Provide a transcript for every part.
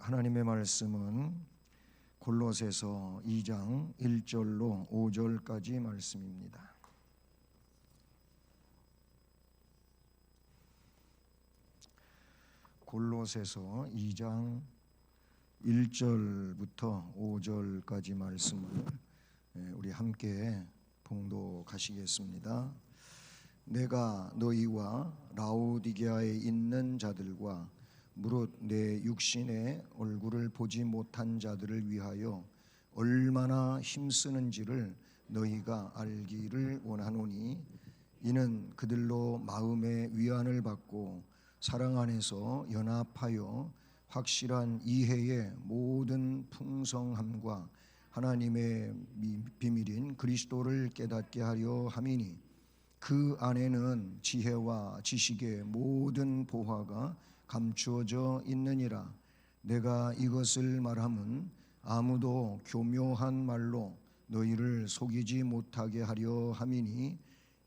하나님의 말씀은 골로새서 2장 1절로 5절까지 말씀입니다. 골로새서 2장 1절부터 5절까지 말씀을 우리 함께 봉독하시겠습니다. 내가 너희와 라오디게아에 있는 자들과 무릇 내 육신의 얼굴을 보지 못한 자들을 위하여 얼마나 힘쓰는지를 너희가 알기를 원하노니, 이는 그들로 마음의 위안을 받고 사랑 안에서 연합하여 확실한 이해의 모든 풍성함과 하나님의 비밀인 그리스도를 깨닫게 하려 함이니, 그 안에는 지혜와 지식의 모든 보화가 감추어져 있느니라. 내가 이것을 말함은 아무도 교묘한 말로 너희를 속이지 못하게 하려 함이니,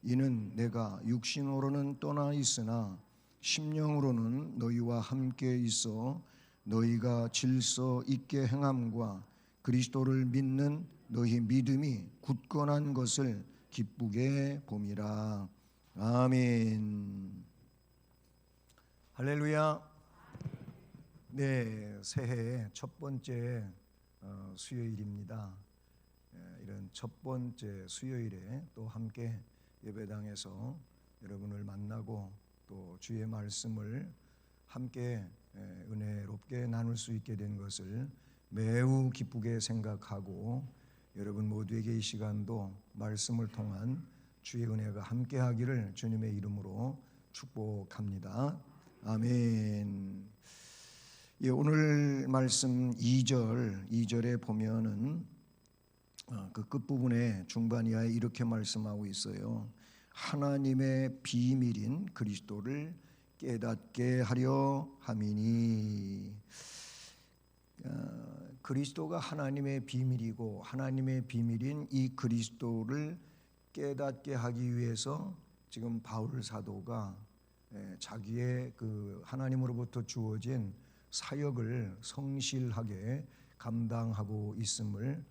이는 내가 육신으로는 떠나 있으나 심령으로는 너희와 함께 있어 너희가 질서 있게 행함과 그리스도를 믿는 너희 믿음이 굳건한 것을 기쁘게 봄이라. 아멘. 할렐루야. 네, 새해 첫 번째 수요일입니다. 이런 첫 번째 수요일에 또 함께 예배당에서 여러분을 만나고 또 주의 말씀을 함께 은혜롭게 나눌 수 있게 된 것을 매우 기쁘게 생각하고, 여러분 모두에게 이 시간도 말씀을 통한 주의 은혜가 함께 하기를 주님의 이름으로 축복합니다. 아멘. 오늘 말씀 2절에 보면은 그 끝부분에 중반 이하에 이렇게 말씀하고 있어요. 하나님의 비밀인 그리스도를 깨닫게 하려 함이니. 그리스도가 하나님의 비밀이고 하나님의 비밀인 이 그리스도를 깨닫게 하기 위해서 지금 바울 사도가 자기의 그 하나님으로부터 주어진 사역을 성실하게 감당하고 있음을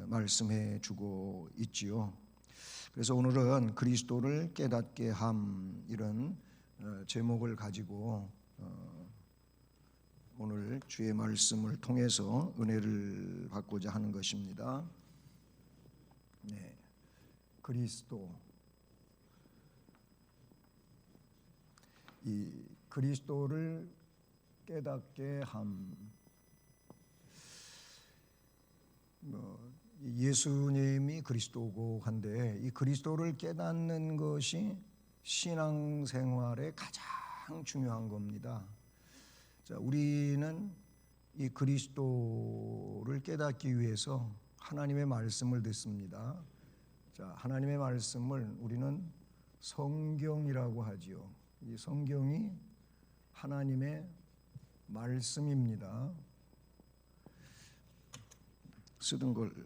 말씀해 주고 있지요. 그래서 오늘은 그리스도를 깨닫게 함, 이런 제목을 가지고 오늘 주의 말씀을 통해서 은혜를 받고자 하는 것입니다. 네, 그리스도, 이 그리스도를 깨닫게 함. 예수님이 그리스도고 한데, 이 그리스도를 깨닫는 것이 신앙생활의 가장 중요한 겁니다. 자, 우리는 이 그리스도를 깨닫기 위해서 하나님의 말씀을 듣습니다. 자, 하나님의 말씀을 우리는 성경이라고 하지요. 이 성경이 하나님의 말씀입니다. 쓰던 걸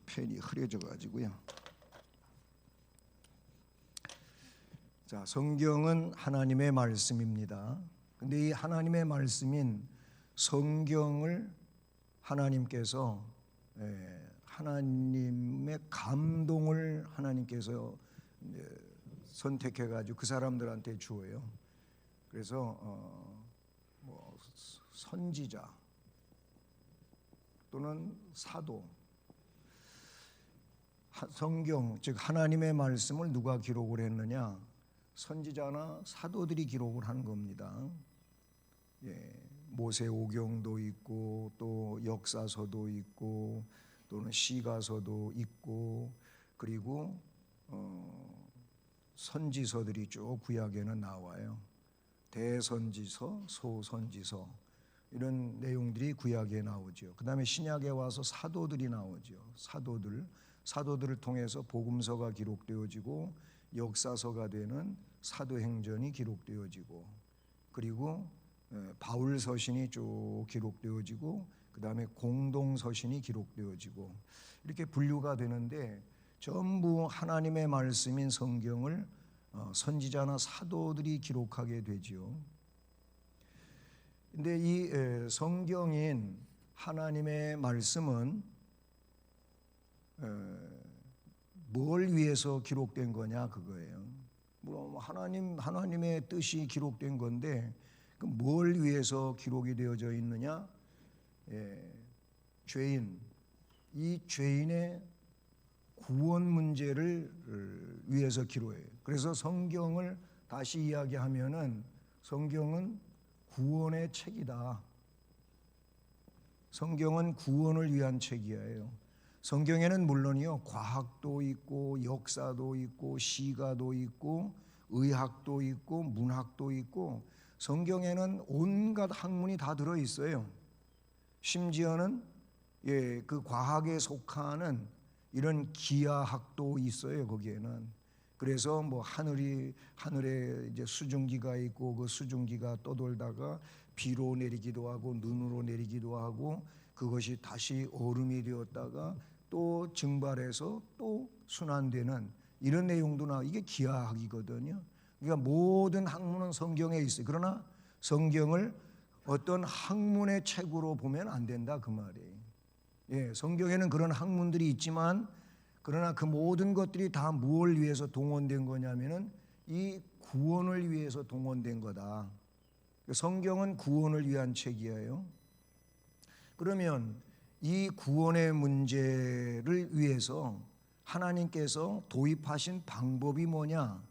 펜이 흐려져 가지고요. 자, 성경은 하나님의 말씀입니다. 근데 이 하나님의 말씀인 성경을 하나님께서 하나님의 감동을 하나님께서 선택해 가지고 그 사람들한테 주어요. 그래서 선지자 또는 사도, 성경 즉 하나님의 말씀을 누가 기록을 했느냐? 선지자나 사도들이 기록을 한 겁니다. 모세오경도 있고 또 역사서도 있고 또는 시가서도 있고, 그리고 선지서들이 쭉 구약에는 나와요. 대선지서, 소선지서, 이런 내용들이 구약에 나오죠. 그 다음에 신약에 와서 사도들이 나오죠. 사도들을 통해서 복음서가 기록되어지고 역사서가 되는 사도행전이 기록되어지고, 그리고 바울 서신이 쭉 기록되어지고, 그 다음에 공동 서신이 기록되어지고, 이렇게 분류가 되는데 전부 하나님의 말씀인 성경을 선지자나 사도들이 기록하게 되지요. 근데 이 성경인 하나님의 말씀은 뭘 위해서 기록된 거냐 그거예요. 물론 하나님의 뜻이 기록된 건데 그 뭘 위해서 기록이 되어져 있느냐? 죄인, 이 죄인의 구원 문제를 위해서 기록해요. 그래서 성경을 다시 이야기하면은 성경은 구원의 책이다. 성경은 구원을 위한 책이에요. 성경에는 물론이요, 과학도 있고 역사도 있고 시가도 있고 의학도 있고 문학도 있고 성경에는 온갖 학문이 다 들어 있어요. 심지어는 그 과학에 속하는 이런 기하학도 있어요. 거기에는. 그래서 뭐 하늘에 이제 수증기가 있고 그 수증기가 떠돌다가 비로 내리기도 하고 눈으로 내리기도 하고 그것이 다시 얼음이 되었다가 또 증발해서 또 순환되는 이런 내용도 나. 이게 기하학이거든요. 그러니까 모든 학문은 성경에 있어요. 그러나 성경을 어떤 학문의 책으로 보면 안 된다 그 말이에요. 성경에는 그런 학문들이 있지만 그러나 그 모든 것들이 다 무엇을 위해서 동원된 거냐면은 이 구원을 위해서 동원된 거다. 성경은 구원을 위한 책이에요. 그러면 이 구원의 문제를 위해서 하나님께서 도입하신 방법이 뭐냐?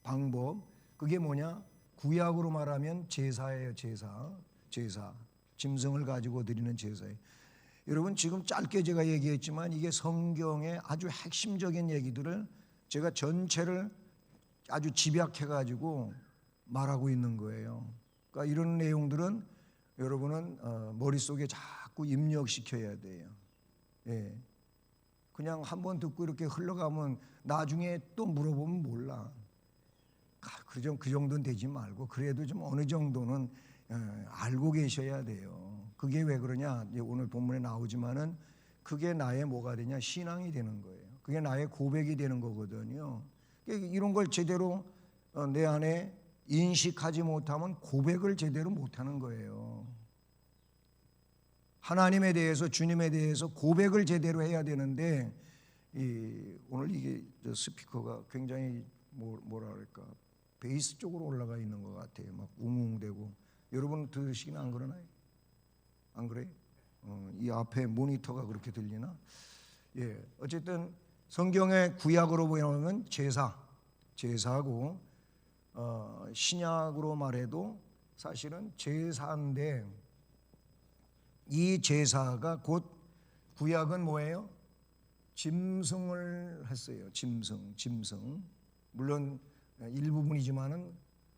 방법, 그게 뭐냐? 구약으로 말하면 제사예요. 제사. 짐승을 가지고 드리는 제사예요. 여러분 지금 짧게 제가 얘기했지만 이게 성경의 아주 핵심적인 얘기들을 제가 전체를 아주 집약해 가지고 말하고 있는 거예요. 그러니까 이런 내용들은 여러분은 머릿속에 자꾸 입력시켜야 돼요. 그냥 한번 듣고 이렇게 흘러가면 나중에 또 물어보면 몰라. 그 정도는 되지 말고 그래도 좀 어느 정도는 알고 계셔야 돼요. 그게 왜 그러냐? 오늘 본문에 나오지만은 그게 나의 뭐가 되냐? 신앙이 되는 거예요. 그게 나의 고백이 되는 거거든요. 이런 걸 제대로 내 안에 인식하지 못하면 고백을 제대로 못하는 거예요. 하나님에 대해서 주님에 대해서 고백을 제대로 해야 되는데 오늘 이게 스피커가 굉장히 뭐라 그럴까 베이스 쪽으로 올라가 있는 것 같아요. 막 웅웅대고 여러분 들으시긴 안 그러나요? 안 그래요? 이 앞에 모니터가 그렇게 들리나? 어쨌든 성경의 구약으로 보면 제사고 신약으로 말해도 사실은 제사인데 이 제사가 곧 구약은 뭐예요? 짐승을 했어요. 짐승. 물론 일부분이지만은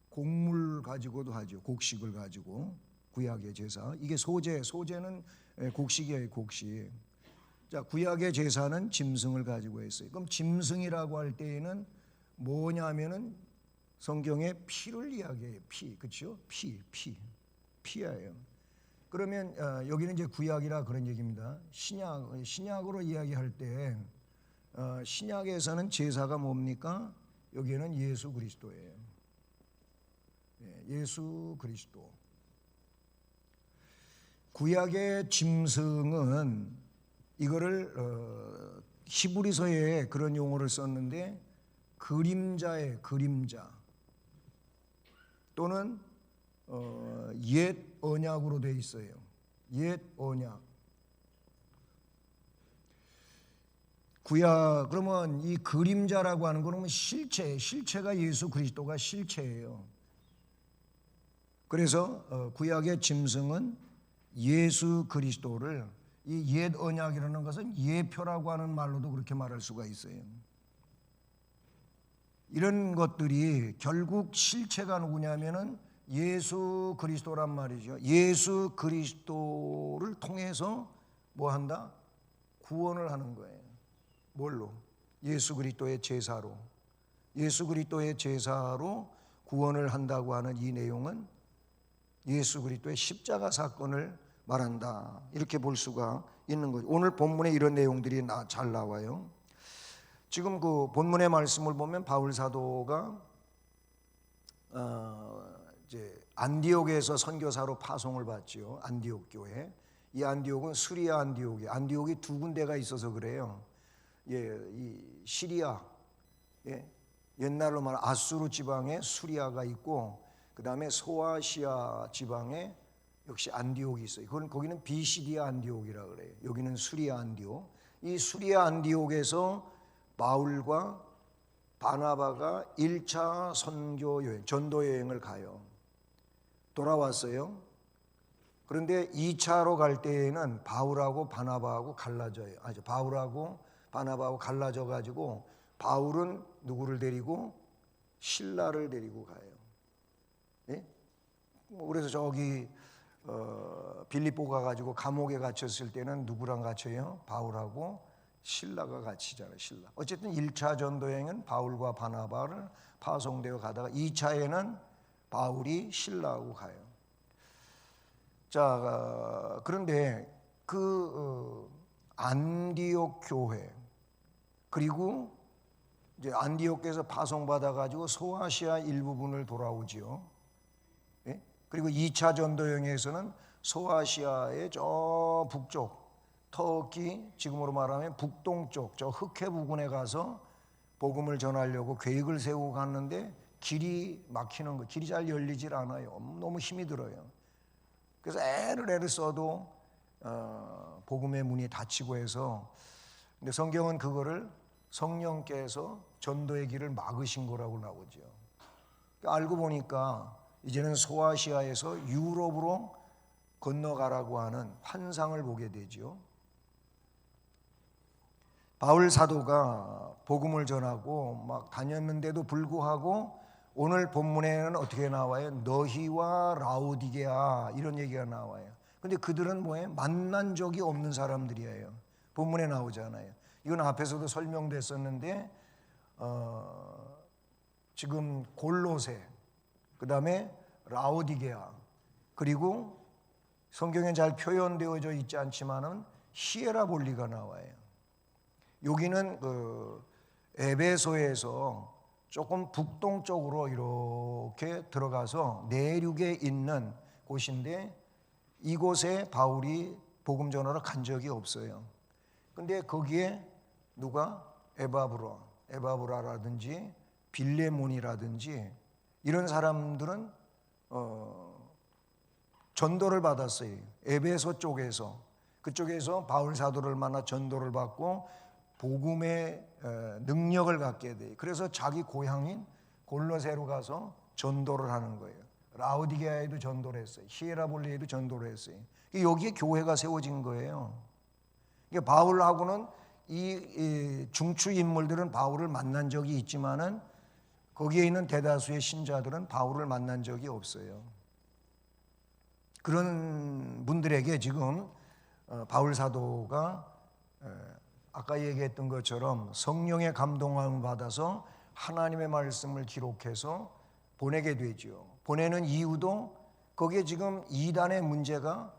곡물 가지고도 하죠. 곡식을 가지고 구약의 제사. 이게 소제는 곡식이에요. 곡식. 자, 구약의 제사는 짐승을 가지고 했어요. 그럼 짐승이라고 할 때에는 뭐냐면은 성경의 피를 이야기해요. 피, 그렇죠? 피예요. 그러면 여기는 이제 구약이라 그런 얘기입니다. 신약으로 이야기할 때 신약에서는 제사가 뭡니까? 여기에는 예수 그리스도예요. 예수 그리스도. 구약의 짐승은 이거를 히브리서에 그런 용어를 썼는데 그림자의 그림자 또는 옛 언약으로 돼 있어요. 옛 언약. 구약 그러면 이 그림자라고 하는 거는 실체가 예수 그리스도가 실체예요. 그래서 구약의 짐승은 예수 그리스도를 이 옛 언약이라는 것은 예표라고 하는 말로도 그렇게 말할 수가 있어요. 이런 것들이 결국 실체가 누구냐면은 예수 그리스도란 말이죠. 예수 그리스도를 통해서 뭐 한다? 구원을 하는 거예요. 뭘로? 예수 그리스도의 제사로. 예수 그리스도의 제사로 구원을 한다고 하는 이 내용은 예수 그리스도의 십자가 사건을 말한다. 이렇게 볼 수가 있는 거죠. 오늘 본문에 이런 내용들이 잘 나와요. 지금 그 본문의 말씀을 보면 바울 사도가 이제 안디옥에서 선교사로 파송을 받지요. 안디옥 교회. 이 안디옥은 수리아 안디옥이. 안디옥이 두 군데가 있어서 그래요. 이 시리아, 옛날로 말하면 아수르 지방에 수리아가 있고, 그 다음에 소아시아 지방에 역시 안디옥이 있어요. 거기는 비시디아 안디옥이라 그래요. 여기는 수리아 안디옥. 이 수리아 안디옥에서 바울과 바나바가 1차 선교 여행, 전도 여행을 가요. 돌아왔어요. 그런데 2차로 갈 때에는 바울하고 바나바하고 갈라져요. 바울하고 바나바하고 갈라져 가지고 바울은 누구를 데리고? 실라를 데리고 가요. 예? 그래서 저기 빌립보 가가지고 감옥에 갇혔을 때는 누구랑 갇혀요? 바울하고 실라가 갇히잖아요. 실라. 어쨌든 1차 전도여행은 바울과 바나바를 파송되어 가다가 2차에는 바울이 실라하고 가요. 자, 그런데 그 안디옥 교회, 그리고 이제 안디옥에서 파송받아 가지고 소아시아 일부분을 돌아오지요. 예? 그리고 2차 전도여행에서는 소아시아의 저 북쪽, 터키, 지금으로 말하면 북동쪽 저 흑해 부근에 가서 복음을 전하려고 계획을 세우고 갔는데 길이 막히는 거, 길이 잘 열리질 않아요. 너무 힘이 들어요. 그래서 애를 써도 복음의 문이 닫히고 해서, 근데 성경은 그거를 성령께서 전도의 길을 막으신 거라고 나오죠. 알고 보니까 이제는 소아시아에서 유럽으로 건너가라고 하는 환상을 보게 되죠. 바울 사도가 복음을 전하고 막 다녔는데도 불구하고 오늘 본문에는 어떻게 나와요? 너희와 라오디게아 이런 얘기가 나와요. 근데 그들은 뭐예요? 만난 적이 없는 사람들이에요. 본문에 나오잖아요. 이건 앞에서도 설명됐었는데 지금 골로새, 그 다음에 라오디게아, 그리고 성경에 잘 표현되어져 있지 않지만은 히에라볼리가 나와요. 여기는 그 에베소에서 조금 북동쪽으로 이렇게 들어가서 내륙에 있는 곳인데 이곳에 바울이 복음 전하러 간 적이 없어요. 근데 거기에 누가 에바브라라든지 빌레몬이라든지 이런 사람들은 전도를 받았어요. 에베소 쪽에서, 그쪽에서 바울 사도를 만나 전도를 받고 복음의 능력을 갖게 돼요. 그래서 자기 고향인 골로새로 가서 전도를 하는 거예요. 라오디게아에도 전도를 했어요. 히에라볼리에도 전도를 했어요. 여기에 교회가 세워진 거예요. 그러니까 바울하고는 이 중추 인물들은 바울을 만난 적이 있지만은 거기에 있는 대다수의 신자들은 바울을 만난 적이 없어요. 그런 분들에게 지금 바울 사도가 아까 얘기했던 것처럼 성령의 감동함을 받아서 하나님의 말씀을 기록해서 보내게 되죠. 보내는 이유도 거기에 지금 이단의 문제가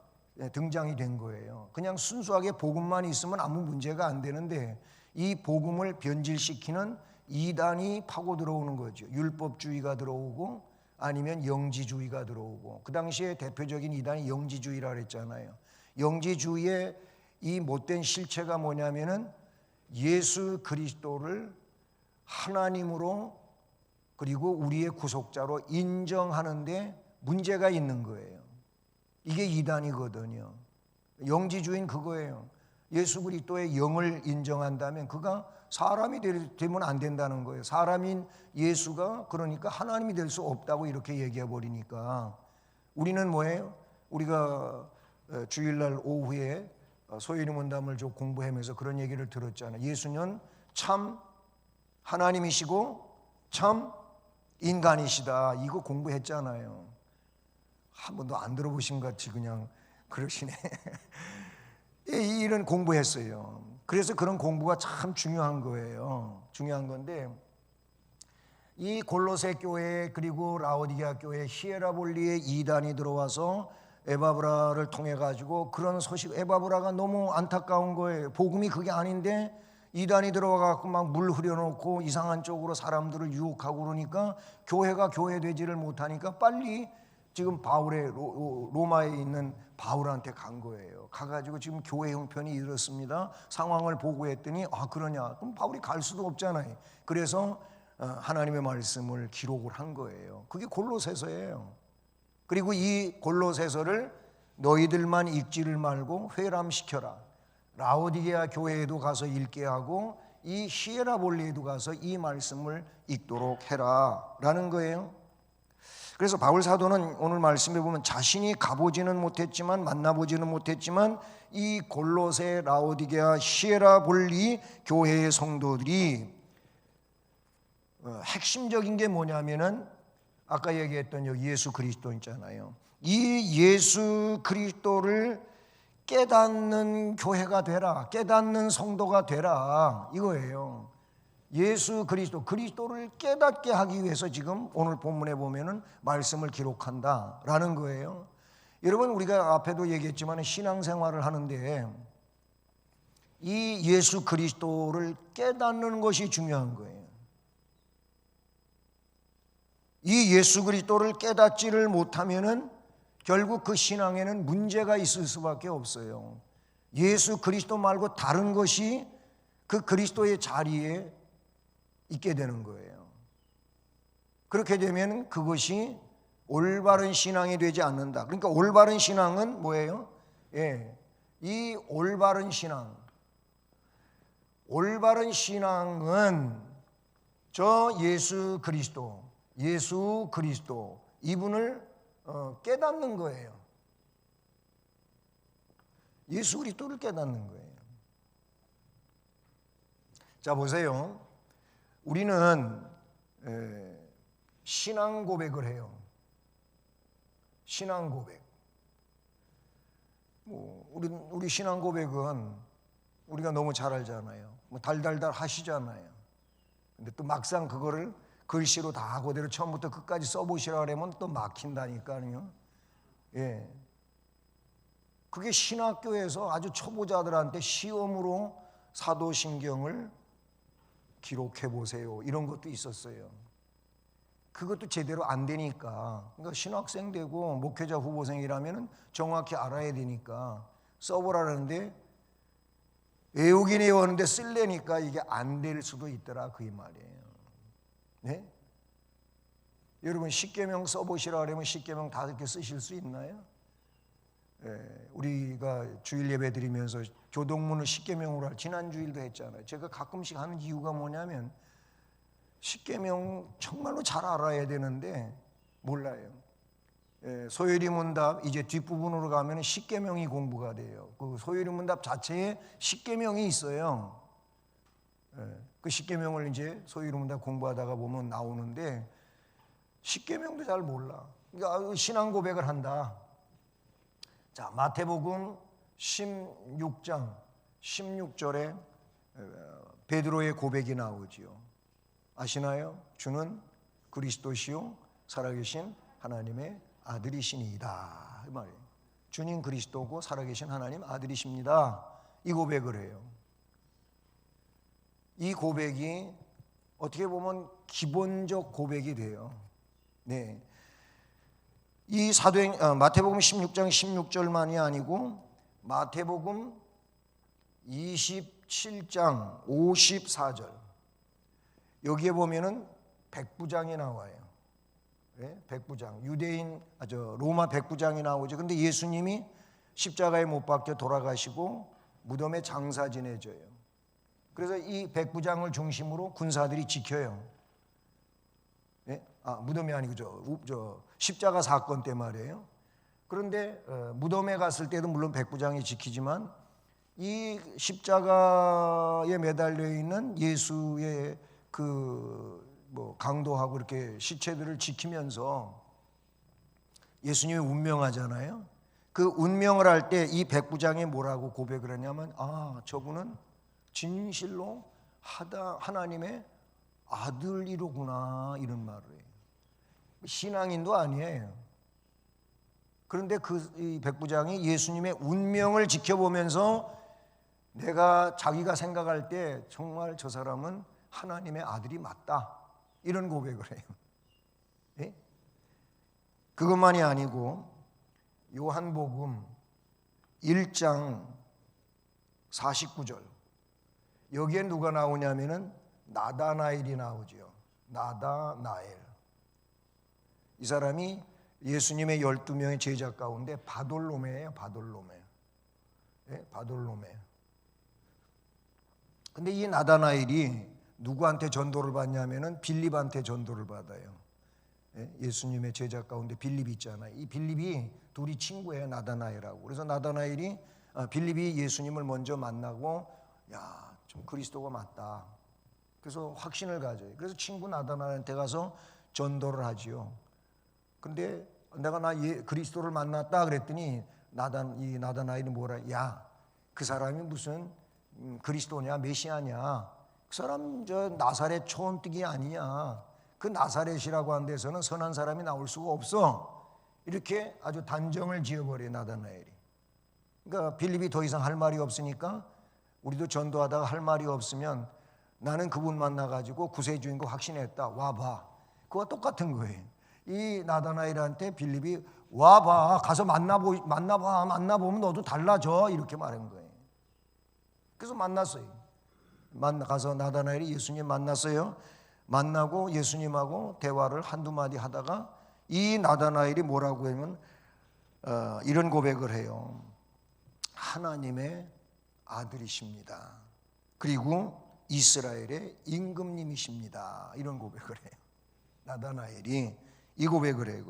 등장이 된 거예요. 그냥 순수하게 복음만 있으면 아무 문제가 안 되는데 이 복음을 변질시키는 이단이 파고 들어오는 거죠. 율법주의가 들어오고 아니면 영지주의가 들어오고, 그 당시에 대표적인 이단이 영지주의라 그랬잖아요. 영지주의의 이 못된 실체가 뭐냐면은 예수 그리스도를 하나님으로 그리고 우리의 구속자로 인정하는데 문제가 있는 거예요. 이게 이단이거든요. 영지주의는 그거예요. 예수 그리스도의 영을 인정한다면 그가 사람이 되면 안 된다는 거예요. 사람인 예수가 그러니까 하나님이 될 수 없다고 이렇게 얘기해 버리니까 우리는 뭐예요? 우리가 주일날 오후에 소위의 문담을 좀 공부하면서 그런 얘기를 들었잖아요. 예수는 참 하나님이시고 참 인간이시다. 이거 공부했잖아요. 한 번도 안 들어보신 것 같이 그냥 그러시네. 이런 공부했어요. 그래서 그런 공부가 참 중요한 거예요. 중요한 건데 이 골로새 교회 그리고 라오디게아 교회 히에라볼리에 이단이 들어와서 에바브라를 통해 가지고 그런 소식, 에바브라가 너무 안타까운 거예요. 복음이 그게 아닌데 이단이 들어와 갖고 막 물 흐려놓고 이상한 쪽으로 사람들을 유혹하고 그러니까 교회가 교회 되지를 못하니까 빨리 지금 바울의 로마에 있는 바울한테 간 거예요. 가가지고 지금 교회 형편이 이렇습니다. 상황을 보고했더니 그러냐? 그럼 바울이 갈 수도 없잖아요. 그래서 하나님의 말씀을 기록을 한 거예요. 그게 골로새서예요. 그리고 이 골로새서를 너희들만 읽지를 말고 회람시켜라. 라오디게아 교회에도 가서 읽게 하고 이 히에라볼리에도 가서 이 말씀을 읽도록 해라 라는 거예요. 그래서 바울 사도는 오늘 말씀에 보면 자신이 가보지는 못했지만 만나보지는 못했지만 이 골로새, 라오디게아, 히에라볼리 교회의 성도들이 핵심적인 게 뭐냐면은 아까 얘기했던 여기 예수 그리스도 있잖아요. 이 예수 그리스도를 깨닫는 교회가 되라, 깨닫는 성도가 되라 이거예요. 예수 그리스도를 깨닫게 하기 위해서 지금 오늘 본문에 보면은 말씀을 기록한다라는 거예요. 여러분, 우리가 앞에도 얘기했지만 신앙생활을 하는데 이 예수 그리스도를 깨닫는 것이 중요한 거예요. 이 예수 그리스도를 깨닫지를 못하면은 결국 그 신앙에는 문제가 있을 수밖에 없어요. 예수 그리스도 말고 다른 것이 그 그리스도의 자리에 있게 되는 거예요. 그렇게 되면 그것이 올바른 신앙이 되지 않는다. 그러니까 올바른 신앙은 뭐예요? 이 올바른 신앙은 저 예수 그리스도 이분을 깨닫는 거예요. 예수 그리스도를 깨닫는 거예요. 자, 보세요. 우리는 신앙 고백을 해요. 신앙 고백. 우리 신앙 고백은 우리가 너무 잘 알잖아요. 달달달 하시잖아요. 근데 또 막상 그거를 글씨로 다 그대로 처음부터 끝까지 써보시라 그러면 또 막힌다니까요. 그게 신학교에서 아주 초보자들한테 시험으로 사도신경을 기록해 보세요. 이런 것도 있었어요. 그것도 제대로 안 되니까. 그러니까 신학생 되고 목회자 후보생이라면 정확히 알아야 되니까 써보라는데 외우긴 외웠는데 쓸래니까 이게 안 될 수도 있더라 그 말이에요. 네? 여러분 십계명 써보시라 그러면 십계명 다 이렇게 쓰실 수 있나요? 우리가 주일 예배 드리면서 교동문을 십계명으로 지난 주일도 했잖아요. 제가 가끔씩 하는 이유가 뭐냐면 십계명 정말로 잘 알아야 되는데 몰라요. 소요리 문답 이제 뒷부분으로 가면 십계명이 공부가 돼요. 그 소요리 문답 자체에 십계명이 있어요. 그 십계명을 이제 소요리 문답 공부하다가 보면 나오는데 십계명도 잘 몰라. 그러니까 신앙 고백을 한다. 자, 마태복음 16장 16절에 베드로의 고백이 나오지요. 아시나요? 주는 그리스도시요 살아계신 하나님의 아들이시니이다. 이 말이에요. 주님 그리스도고 살아계신 하나님 아들이십니다. 이 고백을 해요. 이 고백이 어떻게 보면 기본적 고백이 돼요. 네. 이 마태복음 16장 16절만이 아니고 마태복음 27장 54절 여기에 보면은 백부장이 나와요. 네? 백부장 로마 백부장이 나오죠. 근데 예수님이 십자가에 못 박혀 돌아가시고 무덤에 장사 지내져요. 그래서 이 백부장을 중심으로 군사들이 지켜요. 네? 무덤이 아니고 저 십자가 사건 때 말이에요. 그런데 무덤에 갔을 때도 물론 백부장이 지키지만 이 십자가에 매달려 있는 예수의 강도하고 이렇게 시체들을 지키면서 예수님이 운명하잖아요. 그 운명을 할 때 이 백부장이 뭐라고 고백을 했냐면 저분은 진실로 하나님의 아들이로구나 이런 말을 해요. 신앙인도 아니에요. 그런데 이 백부장이 예수님의 운명을 지켜보면서 자기가 생각할 때 정말 저 사람은 하나님의 아들이 맞다 이런 고백을 해요. 예? 그것만이 아니고 요한복음 1장 49절 여기에 누가 나오냐면은 나다나엘이 나오죠. 나다나엘. 이 사람이 예수님의 12명의 제자 가운데 바돌로메예요. 바돌로메. 예? 바돌로메. 근데 이 나다나엘이 누구한테 전도를 받냐면은 빌립한테 전도를 받아요. 예? 예수님의 제자 가운데 빌립이 있잖아요. 이 빌립이 둘이 친구예요. 나다나엘하고. 그래서 나다나엘이 빌립이 예수님을 먼저 만나고 야, 좀 그리스도가 맞다. 그래서 확신을 가져요. 그래서 친구 나다나엘한테 가서 전도를 하지요. 근데 내가 그리스도를 만났다 그랬더니 이 나다나엘이 뭐라? 야, 그 사람이 무슨 그리스도냐, 메시아냐? 그 사람 저 나사렛 초원뜨기 아니냐? 그 나사렛이라고 한 데서는 선한 사람이 나올 수가 없어. 이렇게 아주 단정을 지어버려요, 나다나엘이. 그러니까 빌립이 더 이상 할 말이 없으니까 우리도 전도하다가 할 말이 없으면 나는 그분 만나가지고 구세주인 거 확신했다. 와봐. 그거 똑같은 거예요. 이 나다나엘한테 빌립이 와봐. 가서 만나보면 너도 달라져. 이렇게 말한 거예요. 그래서 만났어요. 가서 나다나엘이 예수님 만났어요. 만나고 예수님하고 대화를 한두 마디 하다가 이 나다나엘이 뭐라고 하면 이런 고백을 해요. 하나님의 아들이십니다. 그리고 이스라엘의 임금님이십니다. 이런 고백을 해요. 나다나엘이 이 고백을 해요.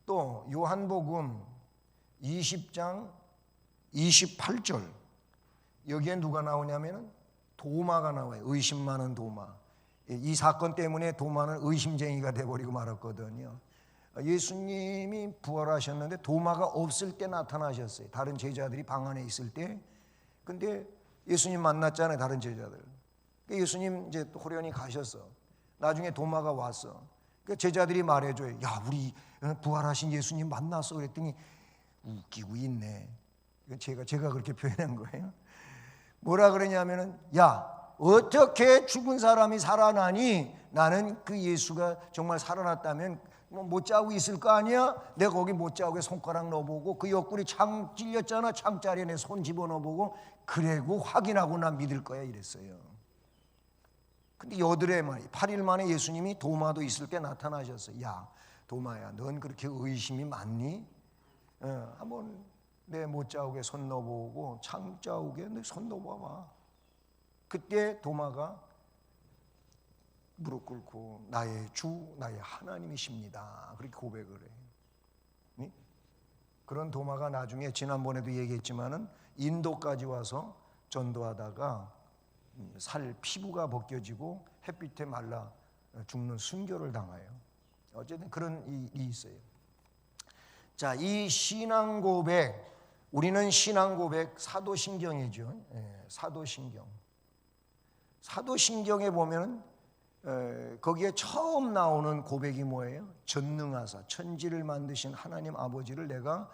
또 요한복음 20장 28절 여기에 누가 나오냐면 도마가 나와요. 의심 많은 도마. 이 사건 때문에 도마는 의심쟁이가 돼버리고 말았거든요. 예수님이 부활하셨는데 도마가 없을 때 나타나셨어요. 다른 제자들이 방 안에 있을 때. 근데 예수님 만났잖아요. 다른 제자들. 예수님 이제 호련히 가셨어. 나중에 도마가 왔어. 제자들이 말해줘요. 야, 우리 부활하신 예수님 만났어. 그랬더니 웃기고 있네. 제가 그렇게 표현한 거예요. 뭐라 그러냐면은 야, 어떻게 죽은 사람이 살아나니? 나는 그 예수가 정말 살아났다면 못 자고 있을 거 아니야? 내가 거기 못 자고 손가락 넣어보고 그 옆구리 창 찔렸잖아. 창자리에 내 손 집어넣어보고 그래고 확인하고 난 믿을 거야 이랬어요. 근데 여드레 말이 8일 만에 예수님이 도마도 있을 때 나타나셨어요. 야, 도마야, 넌 그렇게 의심이 많니? 한번 내 못 자국에 손 넣어보고 창 자국에 내 손 넣어봐봐. 그때 도마가 무릎 꿇고 나의 주, 나의 하나님이십니다. 그렇게 고백을 해요. 그런 도마가 나중에 지난번에도 얘기했지만은 인도까지 와서 전도하다가 피부가 벗겨지고 햇빛에 말라 죽는 순교를 당해요. 어쨌든 그런 일이 있어요. 자, 이 신앙 고백, 우리는 신앙 고백 사도신경이죠. 사도신경. 사도신경에 보면은 거기에 처음 나오는 고백이 뭐예요? 전능하사 천지를 만드신 하나님 아버지를 내가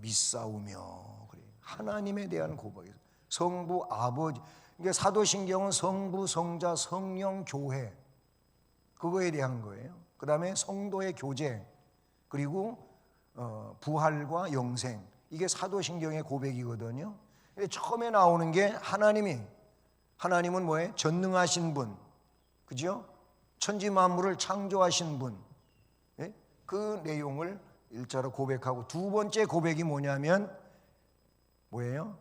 믿사오며. 그래요. 하나님에 대한 고백이에요. 성부 아버지. 그러니까 사도신경은 성부, 성자, 성령, 교회 그거에 대한 거예요. 그 다음에 성도의 교제 그리고 부활과 영생 이게 사도신경의 고백이거든요. 처음에 나오는 게 하나님은 뭐예요? 전능하신 분, 그죠? 천지 만물을 창조하신 분. 그 내용을 일자로 고백하고 두 번째 고백이 뭐냐면 뭐예요?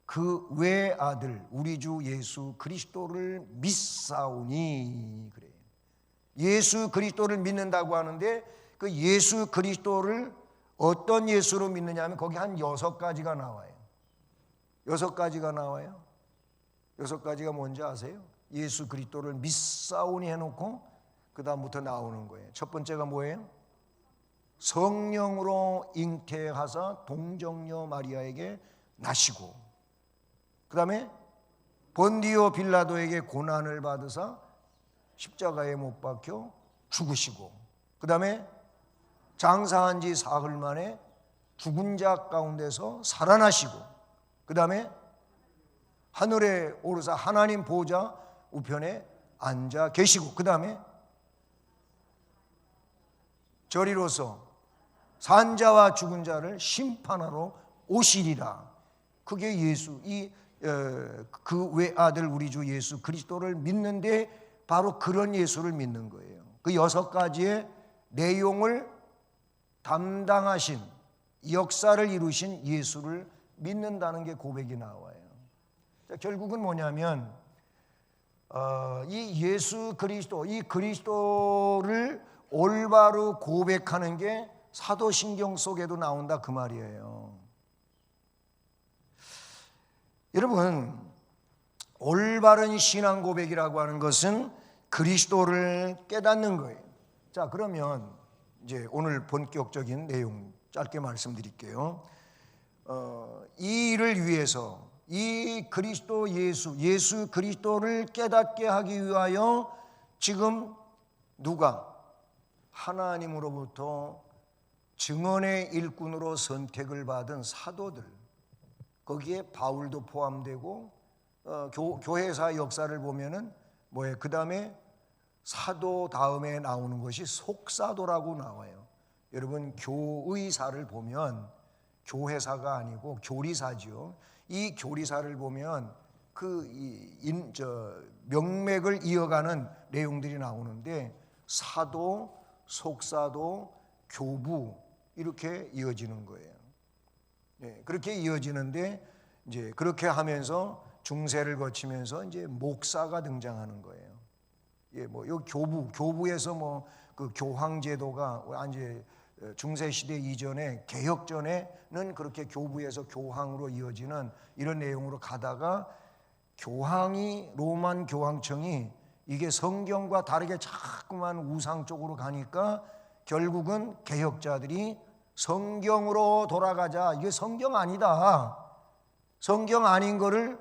그 외아들 우리 주 예수 그리스도를 믿사오니 그래요. 예수 그리스도를 믿는다고 하는데 그 예수 그리스도를 어떤 예수로 믿느냐 하면 거기 한 6가지가 나와요. 6가지가 나와요. 6가지가 뭔지 아세요? 예수 그리스도를 믿사오니 해놓고 그 다음부터 나오는 거예요. 첫 번째가 뭐예요? 성령으로 잉태하사 동정녀 마리아에게 나시고 그 다음에 본디오 빌라도에게 고난을 받으사 십자가에 못 박혀 죽으시고 그 다음에 장사한 지 사흘 만에 죽은 자 가운데서 살아나시고 그 다음에 하늘에 오르사 하나님 보좌 우편에 앉아 계시고 그 다음에 저리로서 산자와 죽은 자를 심판하러 오시리라. 그게 예수, 그 외아들 우리 주 예수 그리스도를 믿는데 바로 그런 예수를 믿는 거예요. 그 6가지의 내용을 담당하신, 역사를 이루신 예수를 믿는다는 게 고백이 나와요. 자, 결국은 뭐냐면 이 예수 그리스도, 이 그리스도를 올바로 고백하는 게 사도신경 속에도 나온다 그 말이에요. 여러분, 올바른 신앙 고백이라고 하는 것은 그리스도를 깨닫는 거예요. 자, 그러면 이제 오늘 본격적인 내용 짧게 말씀드릴게요. 이 일을 위해서 이 그리스도 예수 그리스도를 깨닫게 하기 위하여 지금 누가 하나님으로부터 증언의 일꾼으로 선택을 받은 사도들, 거기에 바울도 포함되고 교회사 역사를 보면은 뭐예요? 그 다음에 사도 다음에 나오는 것이 속사도라고 나와요. 여러분, 교의사를 보면 교회사가 아니고 교리사죠. 이 교리사를 보면 명맥을 이어가는 내용들이 나오는데 사도, 속사도, 교부 이렇게 이어지는 거예요. 예, 그렇게 이어지는데 이제 그렇게 하면서 중세를 거치면서 이제 목사가 등장하는 거예요. 예, 뭐 요 교부에서 뭐 그 교황 제도가 이제 중세 시대 이전에 개혁 전에는 그렇게 교부에서 교황으로 이어지는 이런 내용으로 가다가 교황이 로만 교황청이 이게 성경과 다르게 자꾸만 우상 쪽으로 가니까 결국은 개혁자들이 성경으로 돌아가자. 이게 성경 아니다. 성경 아닌 거를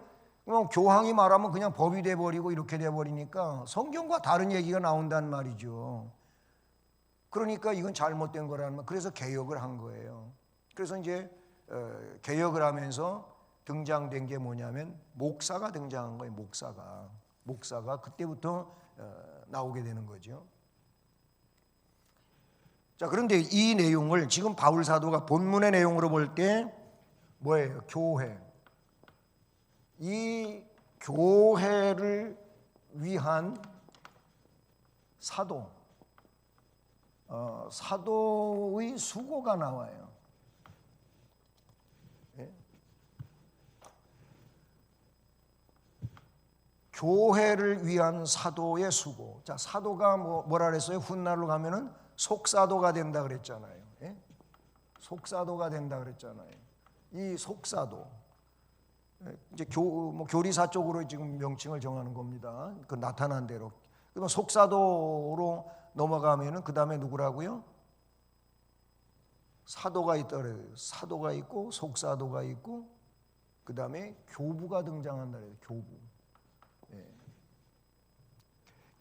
교황이 말하면 그냥 법이 돼버리고 이렇게 돼버리니까 성경과 다른 얘기가 나온단 말이죠. 그러니까 이건 잘못된 거라는 말. 그래서 개혁을 한 거예요. 그래서 이제 개혁을 하면서 등장된 게 뭐냐면 목사가 등장한 거예요. 목사가 그때부터 나오게 되는 거죠. 자, 그런데 이 내용을 지금 바울 사도가 본문의 내용으로 볼 때 뭐예요? 교회. 이 교회를 위한 사도, 사도의 수고가 나와요. 예? 교회를 위한 사도의 수고. 자, 사도가 뭐라 그랬어요? 훗날로 가면은 속사도가 된다 그랬잖아요. 예? 속사도가 된다 그랬잖아요. 이 속사도, 이제 교리사 쪽으로 지금 명칭을 정하는 겁니다. 그 나타난 대로. 그럼 속사도로 넘어가면은 그 다음에 누구라고요? 사도가 있다 그래요. 사도가 있고 속사도가 있고 그 다음에 교부가 등장한다 그래요. 교부. 예.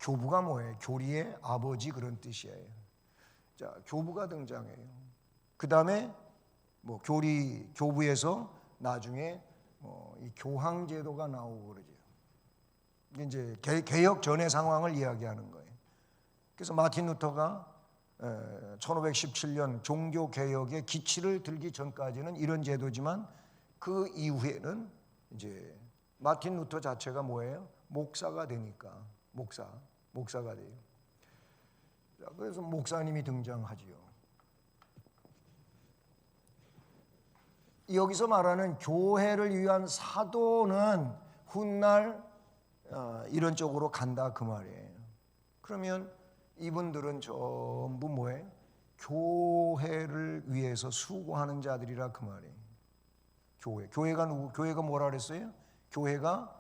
교부가 뭐예요? 교리의 아버지 그런 뜻이에요. 자, 교부가 등장해요. 그 다음에 뭐 교부에서 나중에 이 교황 제도가 나오고 그러죠. 이제 개혁 전의 상황을 이야기하는 거예요. 그래서 마틴 루터가 1517년 종교 개혁의 기치를 들기 전까지는 이런 제도지만 그 이후에는 이제 마틴 루터 자체가 뭐예요? 목사가 되니까 목사가 돼요. 자, 그래서 목사님이 등장하지요. 여기서 말하는 교회를 위한 사도는 훗날 이런 쪽으로 간다 그 말이에요. 그러면 이분들은 전부 뭐예요? 교회를 위해서 수고하는 자들이라 그 말이에요. 교회가 누구? 교회가 뭐라 그랬어요? 교회가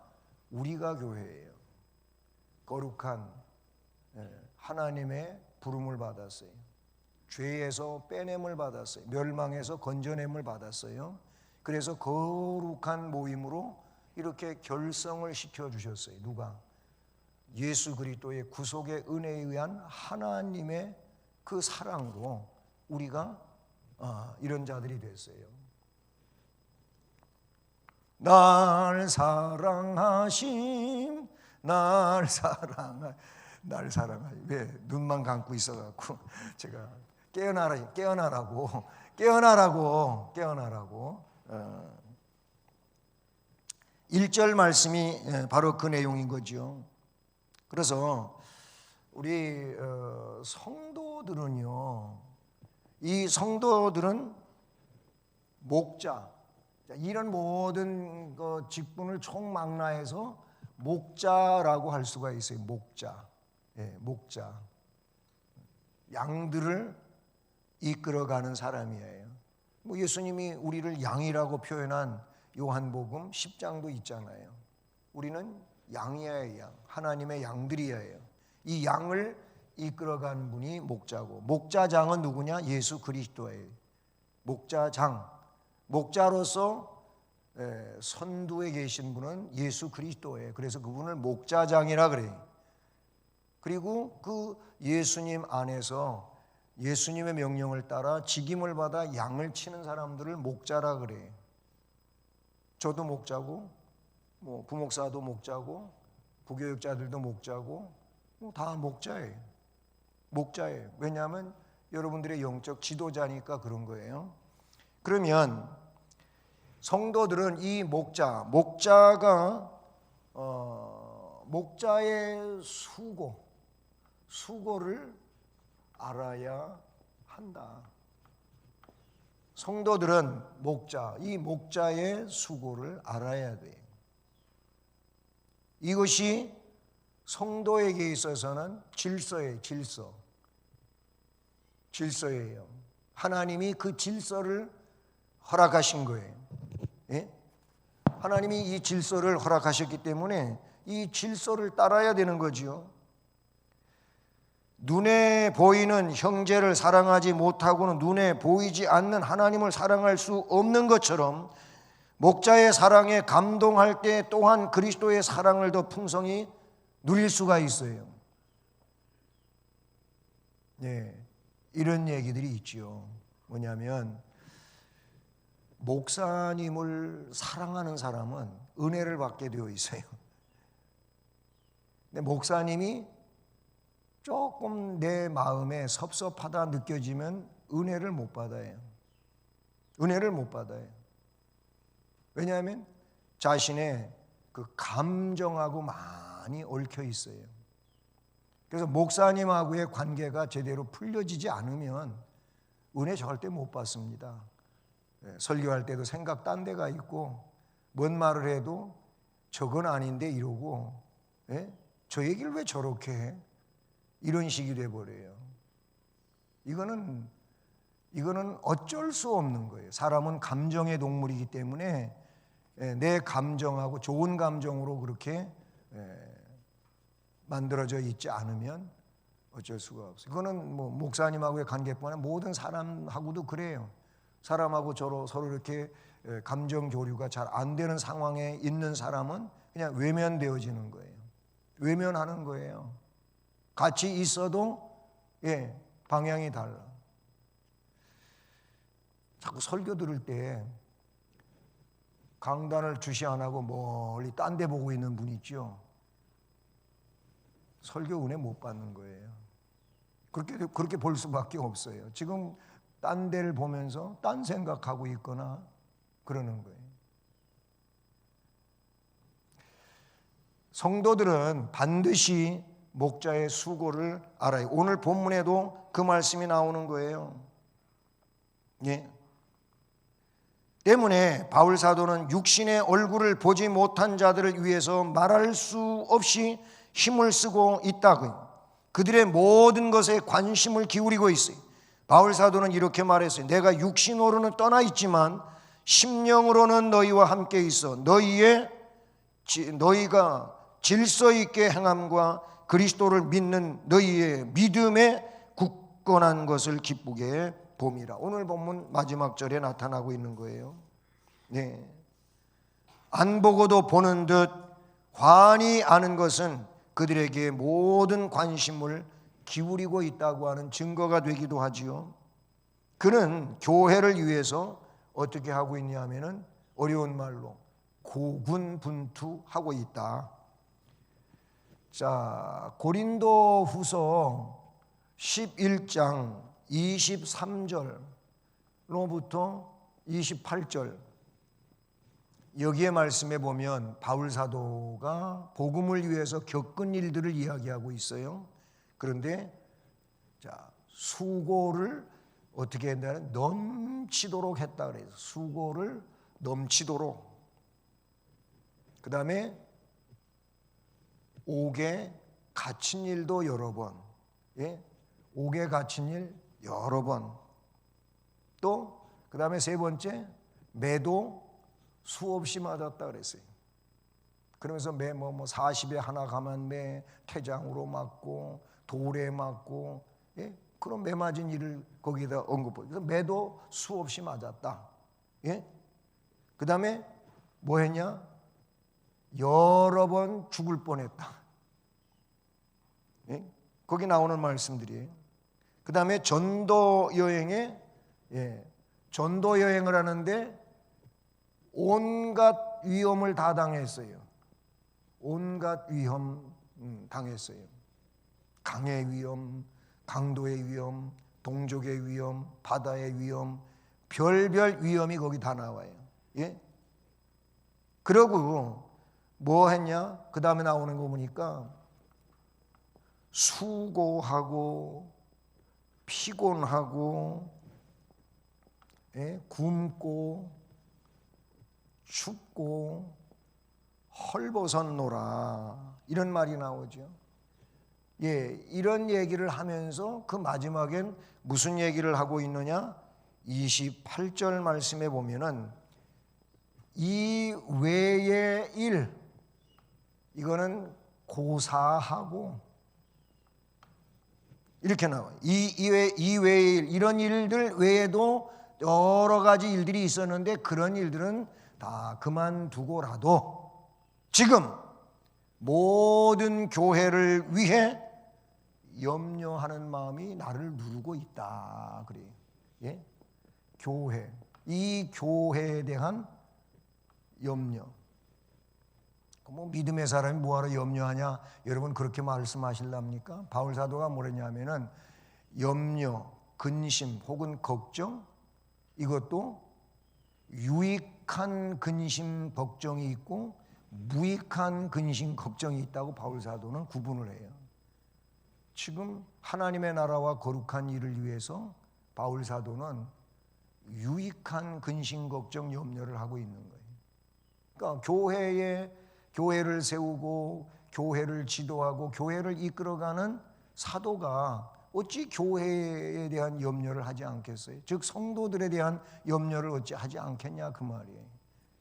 우리가 교회예요. 거룩한 하나님의 부름을 받았어요. 죄에서 빼냄을 받았어요. 멸망에서 건져냄을 받았어요. 그래서 거룩한 모임으로 이렇게 결성을 시켜주셨어요. 누가? 예수 그리스도의 구속의 은혜에 의한 하나님의 그 사랑으로 우리가 이런 자들이 됐어요. 날 사랑하심, 날 사랑하. 왜 눈만 감고 있어갖고 제가 깨어나라고. 1절 말씀이 바로 그 내용인 거죠. 그래서 우리 성도들은요, 이 성도들은 목자, 이런 모든 직분을 총망라해서 목자라고 할 수가 있어요. 목자. 양들을 이끌어가는 사람이에요. 예수님이 우리를 양이라고 표현한 요한복음 10장도 있잖아요. 우리는 양이에요. 양. 하나님의 양들이에요. 이 양을 이끌어간 분이 목자고, 목자장은 누구냐? 예수 그리스도예요. 목자장, 목자로서 선두에 계신 분은 예수 그리스도예요. 그래서 그분을 목자장이라 그래요. 그리고 그 예수님 안에서 예수님의 명령을 따라 직임을 받아 양을 치는 사람들을 목자라 그래요. 저도 목자고, 부목사도 목자고, 부교육자들도 목자고, 다 목자예요. 왜냐하면 여러분들의 영적 지도자니까 그런 거예요. 그러면 성도들은 이 목자가 목자의 수고를 알아야 한다. 성도들은 이 목자의 수고를 알아야 돼요. 이것이 성도에게 있어서는 질서예요. 하나님이 그 질서를 허락하신 거예요. 예? 하나님이 이 질서를 허락하셨기 때문에 이 질서를 따라야 되는 거지요. 눈에 보이는 형제를 사랑하지 못하고는 눈에 보이지 않는 하나님을 사랑할 수 없는 것처럼 목자의 사랑에 감동할 때 또한 그리스도의 사랑을 더 풍성히 누릴 수가 있어요. 이런 얘기들이 있죠. 뭐냐면 목사님을 사랑하는 사람은 은혜를 받게 되어 있어요. 근데 목사님이 조금 내 마음에 섭섭하다 느껴지면 은혜를 못 받아요. 왜냐하면 자신의 그 감정하고 많이 얽혀 있어요. 그래서 목사님하고의 관계가 제대로 풀려지지 않으면 은혜 절대 못 받습니다. 설교할 때도 생각 딴 데가 있고, 뭔 말을 해도 저건 아닌데 이러고, 저 얘기를 왜 저렇게 해? 이런 식이 돼버려요. 이거는 어쩔 수 없는 거예요. 사람은 감정의 동물이기 때문에 내 감정하고 좋은 감정으로 그렇게 만들어져 있지 않으면 어쩔 수가 없어요. 이거는 목사님하고의 관계뿐만 아니라 모든 사람하고도 그래요. 사람하고 서로 이렇게 감정 교류가 잘 안 되는 상황에 있는 사람은 그냥 외면되어지는 거예요. 외면하는 거예요. 같이 있어도 방향이 달라. 자꾸 설교 들을 때 강단을 주시 안 하고 멀리 딴 데 보고 있는 분 있죠. 설교 은혜 못 받는 거예요. 그렇게 볼 수밖에 없어요. 지금 딴 데를 보면서 딴 생각하고 있거나 그러는 거예요. 성도들은 반드시 목자의 수고를 알아요. 오늘 본문에도 그 말씀이 나오는 거예요. 때문에 바울 사도는 육신의 얼굴을 보지 못한 자들을 위해서 말할 수 없이 힘을 쓰고 있다고요. 그들의 모든 것에 관심을 기울이고 있어요. 바울 사도는 이렇게 말했어요. 내가 육신으로는 떠나 있지만 심령으로는 너희와 함께 있어 너희가 질서 있게 행함과 그리스도를 믿는 너희의 믿음에 굳건한 것을 기쁘게 봄이라. 오늘 본문 마지막 절에 나타나고 있는 거예요. 안 보고도 보는 듯 환히 아는 것은 그들에게 모든 관심을 기울이고 있다고 하는 증거가 되기도 하지요. 그는 교회를 위해서 어떻게 하고 있냐면은 어려운 말로 고군분투하고 있다. 자, 고린도후서 11장 23절로부터 28절 여기에 말씀해 보면 바울 사도가 복음을 위해서 겪은 일들을 이야기하고 있어요. 그런데 자, 수고를 어떻게 했냐면 넘치도록 했다 그래요. 수고를 넘치도록. 그 다음에 옥에 갇힌 일도 여러 번. 예? 옥에 갇힌 일 여러 번. 또 그 다음에 세 번째 매도 수없이 맞았다 그랬어요. 그러면서 매 40에 하나 가면 매 태장으로 맞고 돌에 맞고, 예? 그런 매 맞은 일을 거기다 언급해요. 그래서 매도 수없이 맞았다. 예? 그 다음에 뭐 했냐? 여러 번 죽을 뻔했다. 예? 거기 나오는 말씀들이에요. 그 다음에 전도 여행에, 전도 여행을 하는데 온갖 위험을 다 당했어요. 온갖 위험 당했어요. 강의 위험, 강도의 위험, 동족의 위험, 바다의 위험, 별별 위험이 거기 다 나와요. 예? 그러고 뭐 했냐? 그 다음에 나오는 거 보니까 수고하고 피곤하고, 예? 굶고 춥고 헐벗었노라 이런 말이 나오죠. 예, 이런 얘기를 하면서 그 마지막엔 무슨 얘기를 하고 있느냐? 28절 말씀에 보면은 이 외의 일, 이거는 고사하고 이렇게 나와요. 이 외의 일, 이런 일들 외에도 여러 가지 일들이 있었는데 그런 일들은 다 그만두고라도 지금 모든 교회를 위해 염려하는 마음이 나를 누르고 있다 그래요. 예? 교회, 이 교회에 대한 염려. 뭐 믿음의 사람이 뭐하러 염려하냐? 여러분 그렇게 말씀하실랍니까? 바울 사도가 뭐랬냐면은 염려, 근심 혹은 걱정, 이것도 유익한 근심 걱정이 있고 무익한 근심 걱정이 있다고 바울 사도는 구분을 해요. 지금 하나님의 나라와 거룩한 일을 위해서 바울 사도는 유익한 근심 걱정 염려를 하고 있는 거예요. 그러니까 교회를 세우고 교회를 지도하고 교회를 이끌어가는 사도가 어찌 교회에 대한 염려를 하지 않겠어요? 즉 성도들에 대한 염려를 어찌 하지 않겠냐 그 말이에요.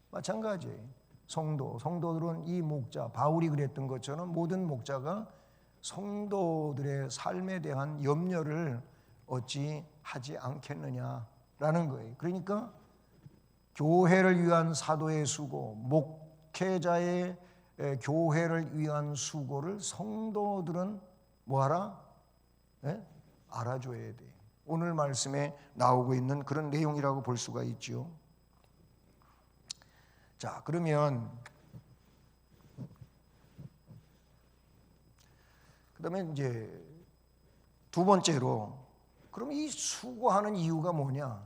마찬가지예요. 성도들은 이 목자, 바울이 그랬던 것처럼 모든 목자가 성도들의 삶에 대한 염려를 어찌 하지 않겠느냐라는 거예요. 그러니까 교회를 위한 사도의 수고, 목회자의 교회를 위한 수고를 성도들은 뭐하라? 알아줘야 돼. 오늘 말씀에 나오고 있는 그런 내용이라고 볼 수가 있죠. 자, 그러면 그다음에 이제 두 번째로, 그럼 이 수고하는 이유가 뭐냐?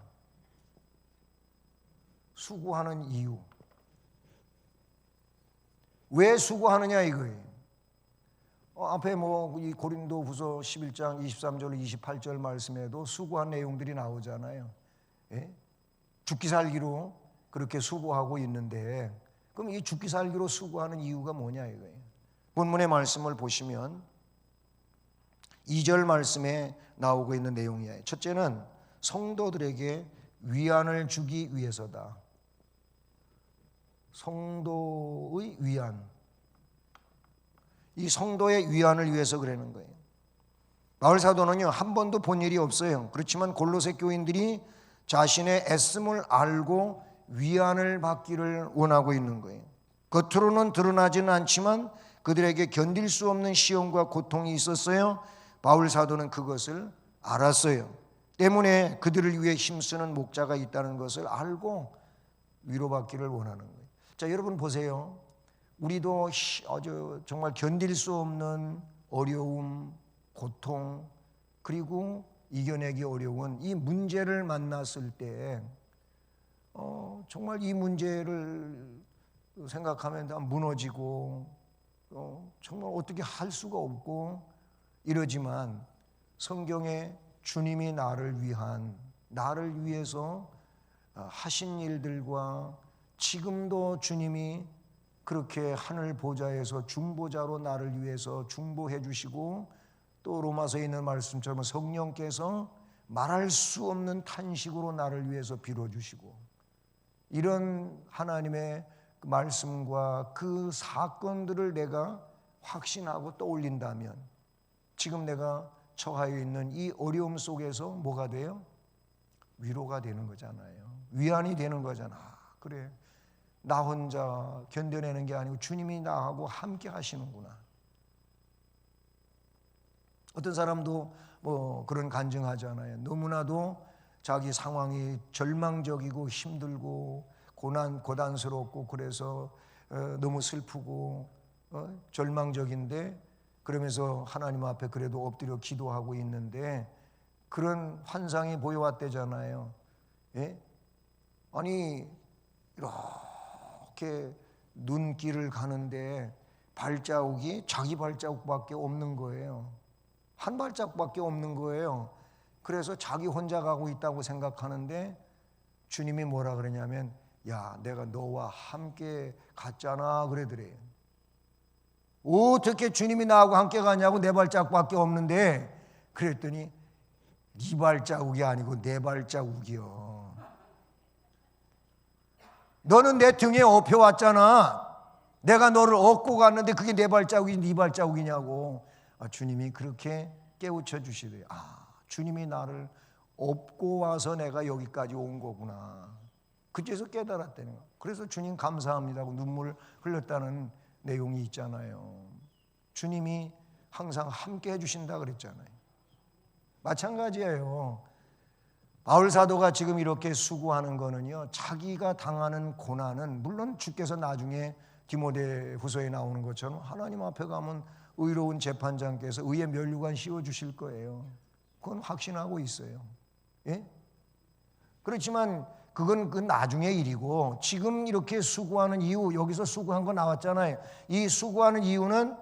수고하는 이유. 왜 수고하느냐 이거예요. 앞에 이 고린도후서 11장 23절 28절 말씀에도 수고한 내용들이 나오잖아요. 예? 죽기 살기로 그렇게 수고하고 있는데, 그럼 이 죽기 살기로 수고하는 이유가 뭐냐 이거예요. 본문의 말씀을 보시면 2절 말씀에 나오고 있는 내용이에요. 첫째는 성도들에게 위안을 주기 위해서다. 성도의 위안. 이 성도의 위안을 위해서 그러는 거예요. 바울 사도는요, 한 번도 본 일이 없어요. 그렇지만 골로새 교인들이 자신의 애씀을 알고 위안을 받기를 원하고 있는 거예요. 겉으로는 드러나지는 않지만 그들에게 견딜 수 없는 시험과 고통이 있었어요. 바울 사도는 그것을 알았어요. 때문에 그들을 위해 힘쓰는 목자가 있다는 것을 알고 위로받기를 원하는 거예요. 자, 여러분 보세요. 우리도 아주 정말 견딜 수 없는 어려움, 고통, 그리고 이겨내기 어려운 이 문제를 만났을 때 정말 이 문제를 생각하면 다 무너지고 정말 어떻게 할 수가 없고 이러지만 성경에 주님이 나를 위해서 하신 일들과 지금도 주님이 그렇게 하늘 보좌에서 중보자로 나를 위해서 중보해 주시고 또 로마서에 있는 말씀처럼 성령께서 말할 수 없는 탄식으로 나를 위해서 빌어주시고 이런 하나님의 말씀과 그 사건들을 내가 확신하고 떠올린다면 지금 내가 처하여 있는 이 어려움 속에서 뭐가 돼요? 위로가 되는 거잖아요. 위안이 되는 거잖아. 그래, 나 혼자 견뎌내는 게 아니고 주님이 나하고 함께 하시는구나. 어떤 사람도 뭐 그런 간증하잖아요. 너무나도 자기 상황이 절망적이고 힘들고 고단스럽고 그래서 너무 슬프고 절망적인데 그러면서 하나님 앞에 그래도 엎드려 기도하고 있는데 그런 환상이 보여왔대잖아요. 예? 아니 이렇게 눈길을 가는데 발자국이 자기 발자국밖에 없는 거예요. 한 발자국밖에 없는 거예요. 그래서 자기 혼자 가고 있다고 생각하는데 주님이 뭐라 그러냐면 야, 내가 너와 함께 갔잖아 그러더래요. 어떻게 주님이 나하고 함께 가냐고 내 발자국밖에 없는데 그랬더니 네 발자국이 아니고 내 발자국이요. 너는 내 등에 업혀왔잖아. 내가 너를 업고 갔는데 그게 내 발자국이 네 발자국이냐고. 주님이 그렇게 깨우쳐 주시래요. 주님이 나를 업고 와서 내가 여기까지 온 거구나. 그제서 깨달았다는 거. 그래서 주님 감사합니다고 눈물 흘렸다는 내용이 있잖아요. 주님이 항상 함께 해주신다 그랬잖아요. 마찬가지예요. 바울 사도가 지금 이렇게 수고하는 거는요, 자기가 당하는 고난은 물론 주께서 나중에 디모데후서에 나오는 것처럼 하나님 앞에 가면 의로운 재판장께서 의의 면류관 씌워주실 거예요. 그건 확신하고 있어요. 예? 그렇지만 그건 그 나중의 일이고 지금 이렇게 수고하는 이유, 여기서 수고한 거 나왔잖아요. 이 수고하는 이유는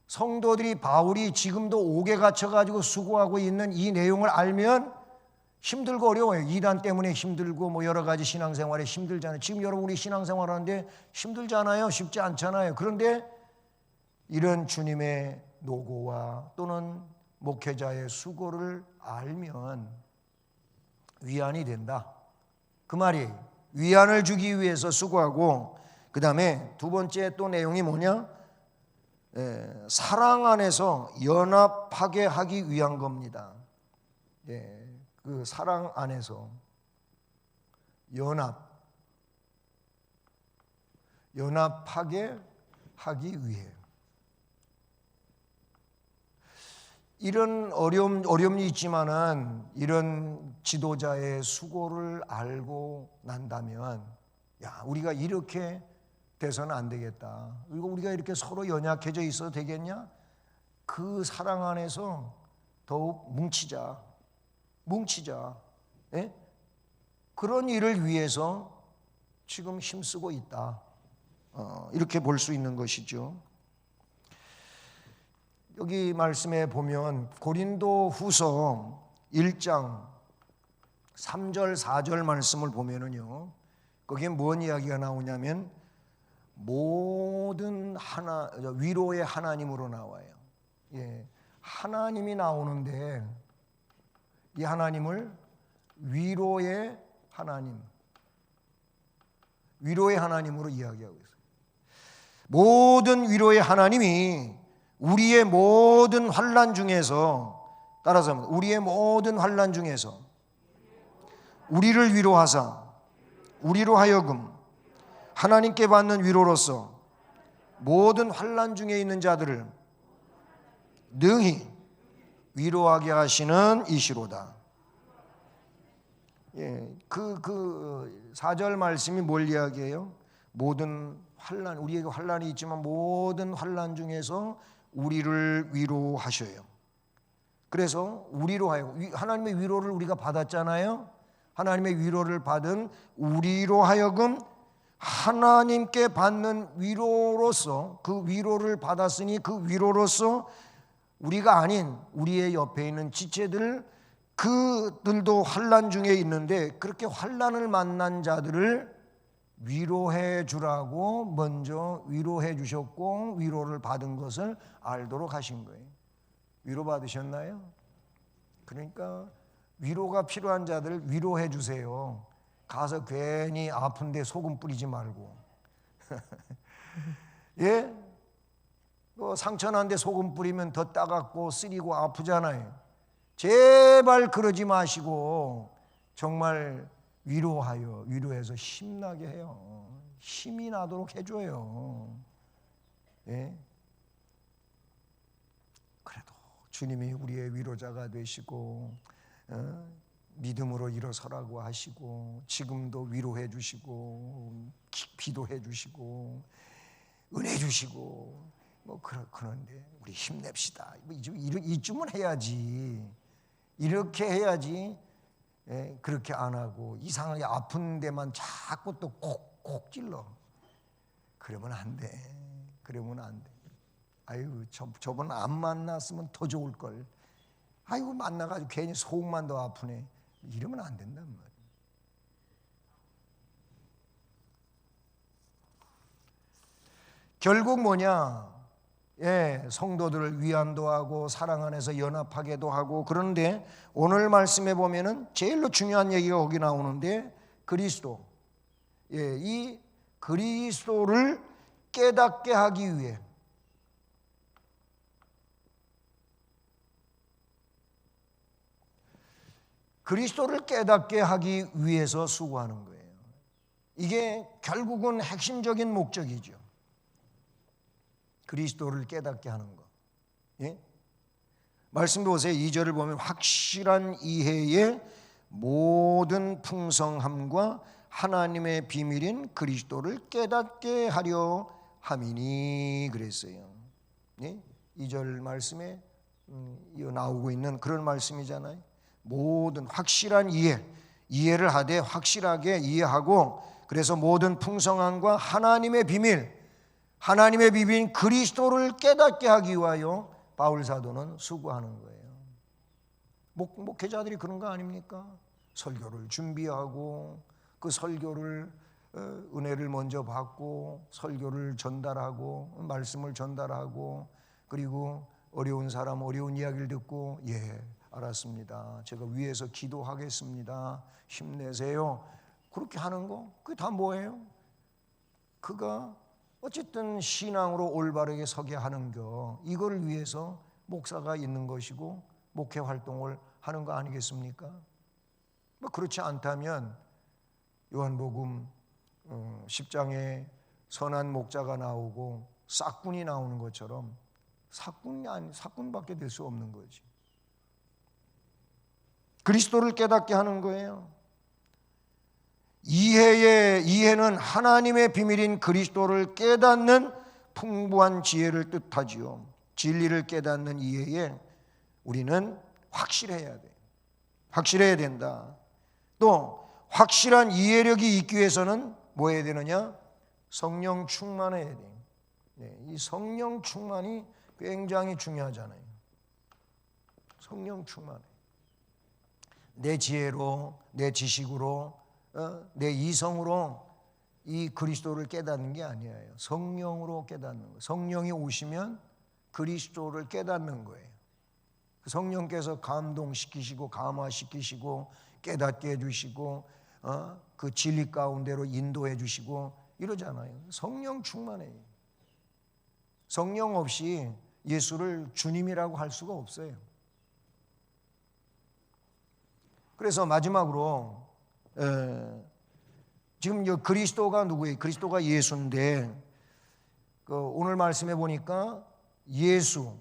성도들이 바울이 지금도 옥에 갇혀가지고 수고하고 있는 이 내용을 알면 힘들고 어려워요. 이단 때문에 힘들고 뭐 여러 가지 신앙생활에 힘들잖아요. 지금 여러분 우리 신앙생활 하는데 힘들잖아요. 쉽지 않잖아요. 그런데 이런 주님의 노고와 또는 목회자의 수고를 알면 위안이 된다. 그 말이 위안을 주기 위해서 수고하고 그 다음에 두 번째 또 내용이 뭐냐? 사랑 안에서 연합하게 하기 위한 겁니다. 그 사랑 안에서 연합하게 하기 위해 이런 어려움이 있지만은 이런 지도자의 수고를 알고 난다면 야, 우리가 이렇게 돼서는 안 되겠다. 그리고 우리가 이렇게 서로 연약해져 있어도 되겠냐? 그 사랑 안에서 더욱 뭉치자. 예? 그런 일을 위해서 지금 힘쓰고 있다. 이렇게 볼 수 있는 것이죠. 여기 말씀에 보면 고린도 후서 1장 3절 4절 말씀을 보면은요, 거기에 뭔 이야기가 나오냐면 모든 위로의 하나님으로 나와요. 하나님이 나오는데 이 하나님을 위로의 하나님으로 이야기하고 있어요. 모든 위로의 하나님이 우리의 모든 환난 중에서, 따라서 우리의 모든 환난 중에서 우리를 위로하사 우리로 하여금 하나님께 받는 위로로서 모든 환난 중에 있는 자들을 능히 위로하게 하시는 이시로다. 그 4절 말씀이 뭘 이야기해요? 모든 환난, 우리에게 환난이 있지만 모든 환난 중에서 우리를 위로하셔요. 그래서 우리로 하여금 하나님의 위로를 우리가 받았잖아요. 하나님의 위로를 받은 우리로 하여금 하나님께 받는 위로로서, 그 위로를 받았으니 그 위로로서 우리가 아닌 우리의 옆에 있는 지체들, 그들도 환난 중에 있는데 그렇게 환난을 만난 자들을 위로해 주라고 먼저 위로해 주셨고 위로를 받은 것을 알도록 하신 거예요. 위로 받으셨나요? 그러니까 위로가 필요한 자들 위로해 주세요. 가서 괜히 아픈데 소금 뿌리지 말고. 예? 상처 난데 소금 뿌리면 더 따갑고 쓰리고 아프잖아요. 제발 그러지 마시고 정말 위로해서 힘나게 해요. 힘이 나도록 해줘요. 예? 그래도 주님이 우리의 위로자가 되시고 믿음으로 일어서라고 하시고 지금도 위로해 주시고 기도해 주시고 은혜 주시고 그런데 우리 힘냅시다. 이쯤은 해야지. 이렇게 해야지. 그렇게 안 하고 이상하게 아픈 데만 자꾸 또 콕콕 찔러. 그러면 안 돼. 아유, 저번 안 만났으면 더 좋을 걸. 아이고, 만나가지고 괜히 속만 더 아프네. 이러면 안 된단 말이야. 결국 뭐냐? 성도들을 위안도 하고 사랑 안에서 연합하게도 하고. 그런데 오늘 말씀에 보면은 제일로 중요한 얘기가 거기 나오는데 그리스도, 이 그리스도를 깨닫게 하기 위해 그리스도를 깨닫게 하기 위해서 수고하는 거예요. 이게 결국은 핵심적인 목적이죠. 그리스도를 깨닫게 하는 것. 예? 말씀 보세요. 2절을 보면 확실한 이해의 모든 풍성함과 하나님의 비밀인 그리스도를 깨닫게 하려 함이니 그랬어요. 예? 2절 말씀에 나오고 있는 그런 말씀이잖아요. 모든 확실한 이해를 하되 확실하게 이해하고, 그래서 모든 풍성함과 하나님의 비밀인 그리스도를 깨닫게 하기 위하여 바울 사도는 수고하는 거예요. 목회자들이 그런 거 아닙니까? 설교를 준비하고 그 설교를 은혜를 먼저 받고 설교를 전달하고 말씀을 전달하고, 그리고 어려운 사람 어려운 이야기를 듣고 알았습니다. 제가 위에서 기도하겠습니다. 힘내세요. 그렇게 하는 거, 그게 다 뭐예요? 그가 어쨌든 신앙으로 올바르게 서게 하는 이거를 위해서 목사가 있는 것이고 목회 활동을 하는 거 아니겠습니까? 그렇지 않다면 요한복음 10장에 선한 목자가 나오고 싹군이 나오는 것처럼 싹군밖에 될 수 없는 거지. 그리스도를 깨닫게 하는 거예요. 이해는 하나님의 비밀인 그리스도를 깨닫는 풍부한 지혜를 뜻하지요. 진리를 깨닫는 이해에 우리는 확실해야 돼. 확실해야 된다. 또 확실한 이해력이 있기 위해서는 뭐 해야 되느냐? 성령 충만해야 돼. 이 성령 충만이 굉장히 중요하잖아요. 성령 충만해. 내 지혜로, 내 지식으로, 내 이성으로 이 그리스도를 깨닫는 게 아니에요. 성령으로 깨닫는 거예요. 성령이 오시면 그리스도를 깨닫는 거예요. 성령께서 감동시키시고 감화시키시고 깨닫게 해주시고 그 진리 가운데로 인도해 주시고 이러잖아요. 성령 충만해요. 성령 없이 예수를 주님이라고 할 수가 없어요. 그래서 마지막으로 지금 그리스도가 누구예요? 그리스도가 예수인데 오늘 말씀해 보니까 예수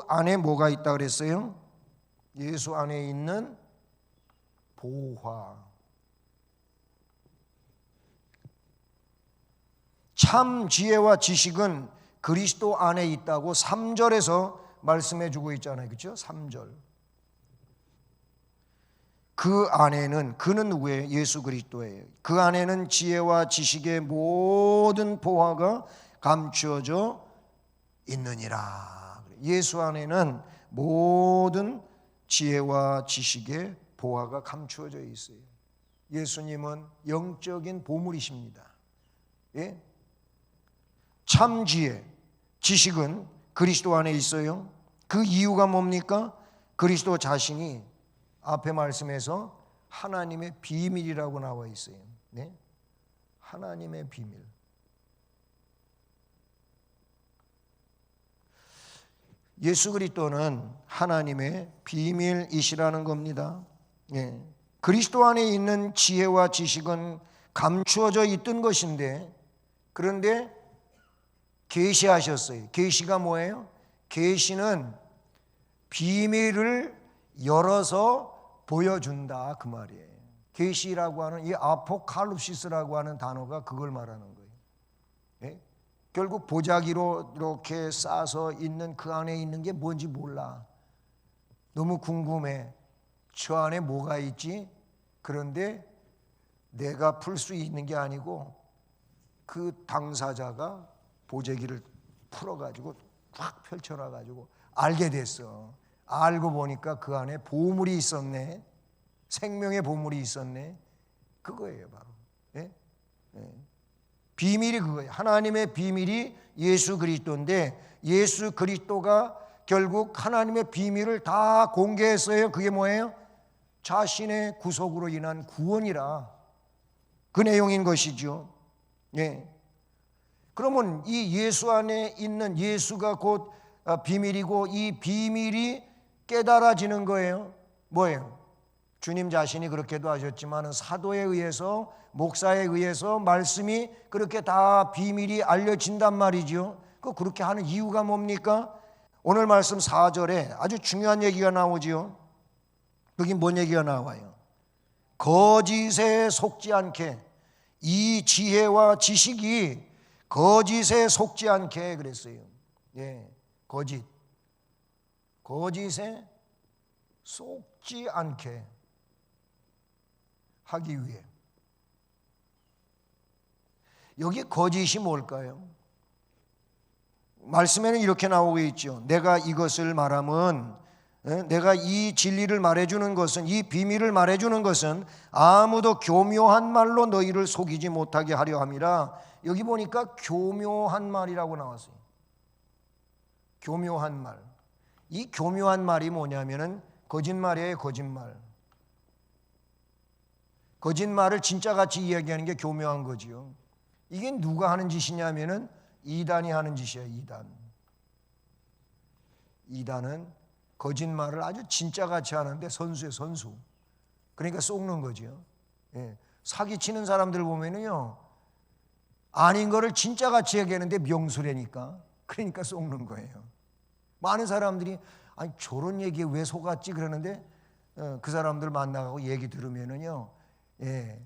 안에 뭐가 있다 그랬어요? 예수 안에 있는 보화, 참 지혜와 지식은 그리스도 안에 있다고 3절에서 말씀해 주고 있잖아요. 그렇죠? 3절. 그 안에는, 그는 누구예요? 예수 그리스도예요. 그 안에는 지혜와 지식의 모든 보화가 감추어져 있느니라. 예수 안에는 모든 지혜와 지식의 보화가 감추어져 있어요. 예수님은 영적인 보물이십니다. 예? 참 지혜, 지식은 그리스도 안에 있어요. 그 이유가 뭡니까? 그리스도 자신이 앞에 말씀에서 하나님의 비밀이라고 나와 있어요. 네? 하나님의 비밀. 예수 그리스도는 하나님의 비밀이시라는 겁니다. 예. 그리스도 안에 있는 지혜와 지식은 감추어져 있던 것인데, 그런데 계시하셨어요. 계시가 뭐예요? 계시는 비밀을 열어서 보여준다, 그 말이에요. 계시라고 하는, 이 아포칼립시스라고 하는 단어가 그걸 말하는 거예요. 예? 결국 보자기로 이렇게 싸서 있는 그 안에 있는 게 뭔지 몰라. 너무 궁금해. 저 안에 뭐가 있지? 그런데 내가 풀 수 있는 게 아니고 그 당사자가 보자기를 풀어가지고 확 펼쳐놔가지고 알게 됐어. 알고 보니까 그 안에 보물이 있었네. 생명의 보물이 있었네. 그거예요, 바로. 예? 예. 비밀이 그거예요. 하나님의 비밀이 예수 그리스도인데, 예수 그리스도가 결국 하나님의 비밀을 다 공개했어요. 그게 뭐예요? 자신의 구속으로 인한 구원이라, 그 내용인 것이죠. 예. 그러면 이 예수 안에 있는, 예수가 곧 비밀이고, 이 비밀이 깨달아지는 거예요. 뭐예요? 주님 자신이 그렇게도 하셨지만 사도에 의해서, 목사에 의해서 말씀이 그렇게 다 비밀이 알려진단 말이죠. 그렇게 하는 이유가 뭡니까? 오늘 말씀 4절에 아주 중요한 얘기가 나오지요. 여기 뭔 얘기가 나와요? 거짓에 속지 않게, 이 지혜와 지식이 거짓에 속지 않게 그랬어요. 예, 거짓에 속지 않게 하기 위해. 여기 거짓이 뭘까요? 말씀에는 이렇게 나오고 있죠. 내가 이것을 말하면, 내가 이 진리를 말해주는 것은, 이 비밀을 말해주는 것은 아무도 교묘한 말로 너희를 속이지 못하게 하려 함이라. 여기 보니까 교묘한 말이라고 나왔어요. 교묘한 말. 이 교묘한 말이 뭐냐면은 거짓말이에요. 거짓말. 거짓말을 진짜같이 이야기하는 게 교묘한 거지요. 이게 누가 하는 짓이냐면은 이단이 하는 짓이에요. 이단은 거짓말을 아주 진짜같이 하는데 선수예요. 선수. 그러니까 속는 거죠. 예. 사기치는 사람들 보면은요, 아닌 거를 진짜같이 얘기하는데 명수라니까. 그러니까 속는 거예요. 많은 사람들이 아니 저런 얘기에 왜 속았지 그러는데, 그 사람들 만나고 얘기 들으면은요, 예,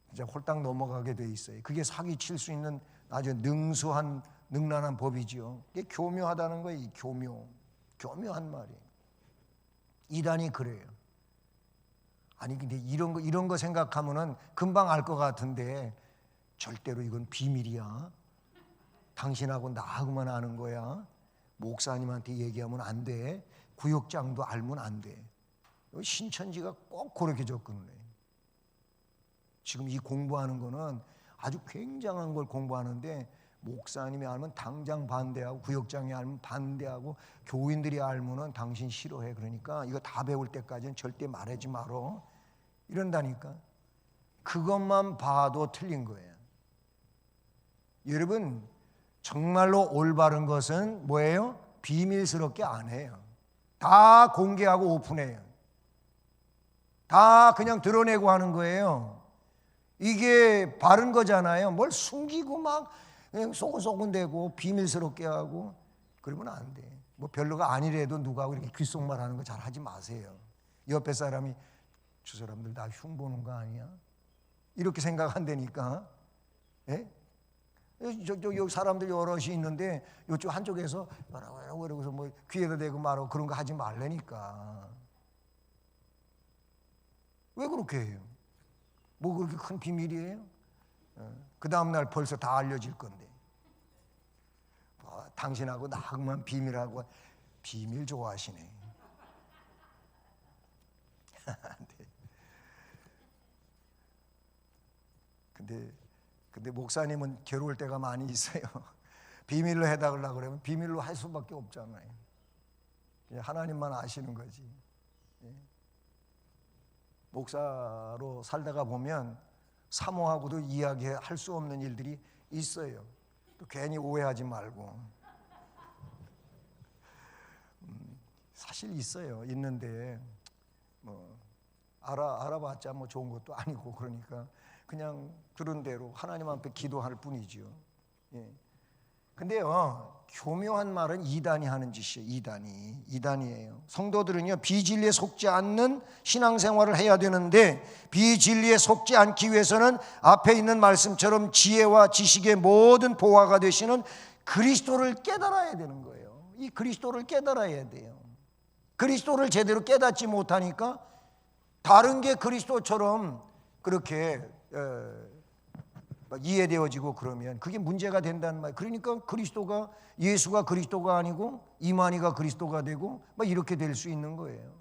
진짜 홀딱 넘어가게 돼 있어요. 그게 사기칠 수 있는 아주 능란한 법이지요. 이게 교묘하다는 거예요. 이 교묘한 말이. 이단이 그래요. 아니 근데 이런 거 생각하면은 금방 알 것 같은데, 절대로 이건 비밀이야. 당신하고 나하고만 아는 거야. 목사님한테 얘기하면 안 돼. 구역장도 알면 안 돼. 신천지가 꼭 그렇게 접근을 해요. 지금 이 공부하는 거는 아주 굉장한 걸 공부하는데, 목사님이 알면 당장 반대하고, 구역장이 알면 반대하고, 교인들이 알면은 당신 싫어해. 그러니까 이거 다 배울 때까지는 절대 말하지 말어. 이런다니까. 그것만 봐도 틀린 거예요. 여러분, 정말로 올바른 것은 뭐예요? 비밀스럽게 안 해요. 다 공개하고 오픈해요. 다 그냥 드러내고 하는 거예요. 이게 바른 거잖아요. 뭘 숨기고 막 그냥 소곤소곤대고 비밀스럽게 하고 그러면 안 돼. 뭐 별로가 아니래도 누가 이렇게 귓속말 하는 거 잘 하지 마세요. 옆에 사람이 저 사람들 나 흉보는 거 아니야? 이렇게 생각한다니까. 예? 여기 사람들 여럿이 있는데 이쪽 한쪽에서 뭐라고 이러고서 뭐 귀에다 대고 말하고 그런 거 하지 말라니까. 왜 그렇게 해요? 뭐 그렇게 큰 비밀이에요? 그 다음날 벌써 다 알려질 건데. 당신하고 나하고만 비밀하고. 비밀 좋아하시네. 근데 목사님은 괴로울 때가 많이 있어요. 비밀로 해달라고 그러면 비밀로 할 수밖에 없잖아요. 하나님만 아시는 거지. 목사로 살다가 보면 사모하고도 이야기할 수 없는 일들이 있어요. 또 괜히 오해하지 말고. 사실 있어요. 있는데 뭐 알아봤자 뭐 좋은 것도 아니고 그러니까 그냥 들은 대로 하나님 앞에 기도할 뿐이죠. 근데요, 교묘한 말은 이단이 하는 짓이에요. 이단이에요. 성도들은요, 비진리에 속지 않는 신앙생활을 해야 되는데 비진리에 속지 않기 위해서는 앞에 있는 말씀처럼 지혜와 지식의 모든 보화가 되시는 그리스도를 깨달아야 되는 거예요. 이 그리스도를 깨달아야 돼요. 그리스도를 제대로 깨닫지 못하니까 다른 게 그리스도처럼 그렇게 이해되어지고 그러면 그게 문제가 된다는 말. 그러니까 예수가 그리스도가 아니고 이만희가 그리스도가 되고 막 이렇게 될 수 있는 거예요.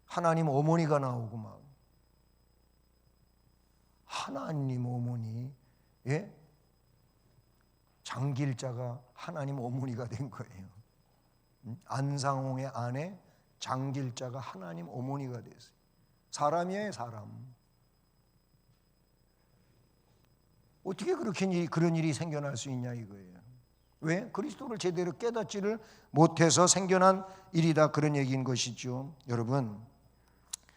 하나님 어머니가 나오고 막 하나님 어머니, 장길자가 하나님 어머니가 된 거예요. 안상홍의 아내 장길자가 하나님 어머니가 됐어요. 사람이에요, 사람. 어떻게 그런 일이 생겨날 수 있냐 이거예요. 왜? 그리스도를 제대로 깨닫지를 못해서 생겨난 일이다, 그런 얘기인 것이죠. 여러분,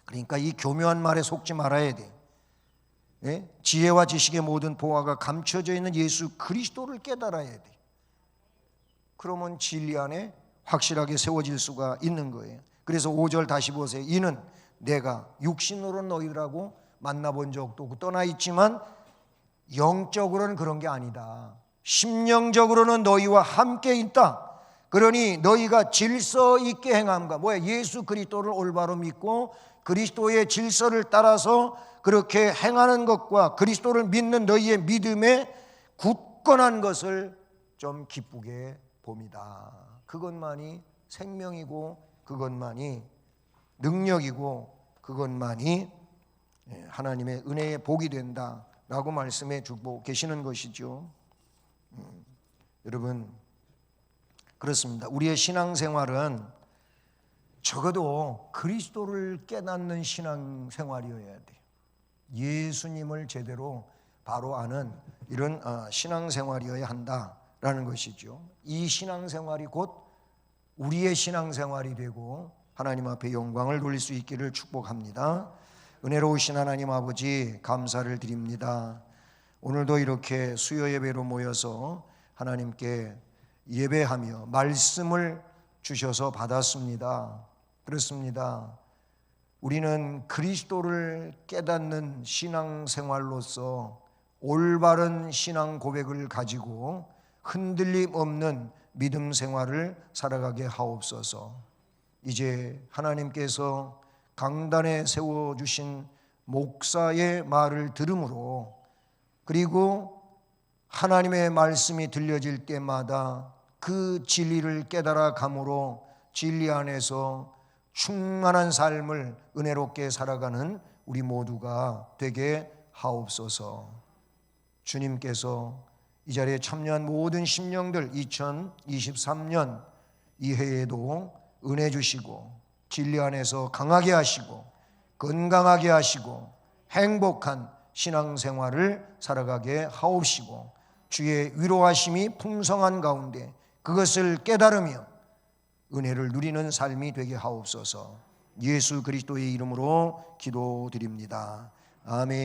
그러니까 이 교묘한 말에 속지 말아야 돼. 지혜와 지식의 모든 보화가 감춰져 있는 예수 그리스도를 깨달아야 돼. 그러면 진리 안에 확실하게 세워질 수가 있는 거예요. 그래서 5절 다시 보세요. 이는 내가 육신으로 너희들하고 만나본 적도 없고 떠나 있지만 영적으로는 그런 게 아니다. 심령적으로는 너희와 함께 있다. 그러니 너희가 질서 있게 행함과, 예수 그리스도를 올바로 믿고 그리스도의 질서를 따라서 그렇게 행하는 것과 그리스도를 믿는 너희의 믿음에 굳건한 것을 좀 기쁘게 봅니다. 그것만이 생명이고 그것만이 능력이고 그것만이 하나님의 은혜의 복이 된다라고 말씀해 주고 계시는 것이죠. 여러분, 그렇습니다. 우리의 신앙생활은 적어도 그리스도를 깨닫는 신앙생활이어야 돼요. 예수님을 제대로 바로 아는 이런 신앙생활이어야 한다라는 것이죠. 이 신앙생활이 곧 우리의 신앙생활이 되고 하나님 앞에 영광을 돌릴 수 있기를 축복합니다. 은혜로우신 하나님 아버지, 감사를 드립니다. 오늘도 이렇게 수요 예배로 모여서 하나님께 예배하며 말씀을 주셔서 받았습니다. 그렇습니다. 우리는 그리스도를 깨닫는 신앙생활로서 올바른 신앙 고백을 가지고 흔들림 없는 믿음 생활을 살아가게 하옵소서. 이제 하나님께서 강단에 세워주신 목사의 말을 들음으로, 그리고 하나님의 말씀이 들려질 때마다 그 진리를 깨달아 감으로 진리 안에서 충만한 삶을 은혜롭게 살아가는 우리 모두가 되게 하옵소서. 주님께서 이 자리에 참여한 모든 심령들 2023년 이 해에도 은혜 주시고 진리 안에서 강하게 하시고 건강하게 하시고 행복한 신앙생활을 살아가게 하옵시고 주의 위로하심이 풍성한 가운데 그것을 깨달으며 은혜를 누리는 삶이 되게 하옵소서. 예수 그리스도의 이름으로 기도드립니다. 아멘.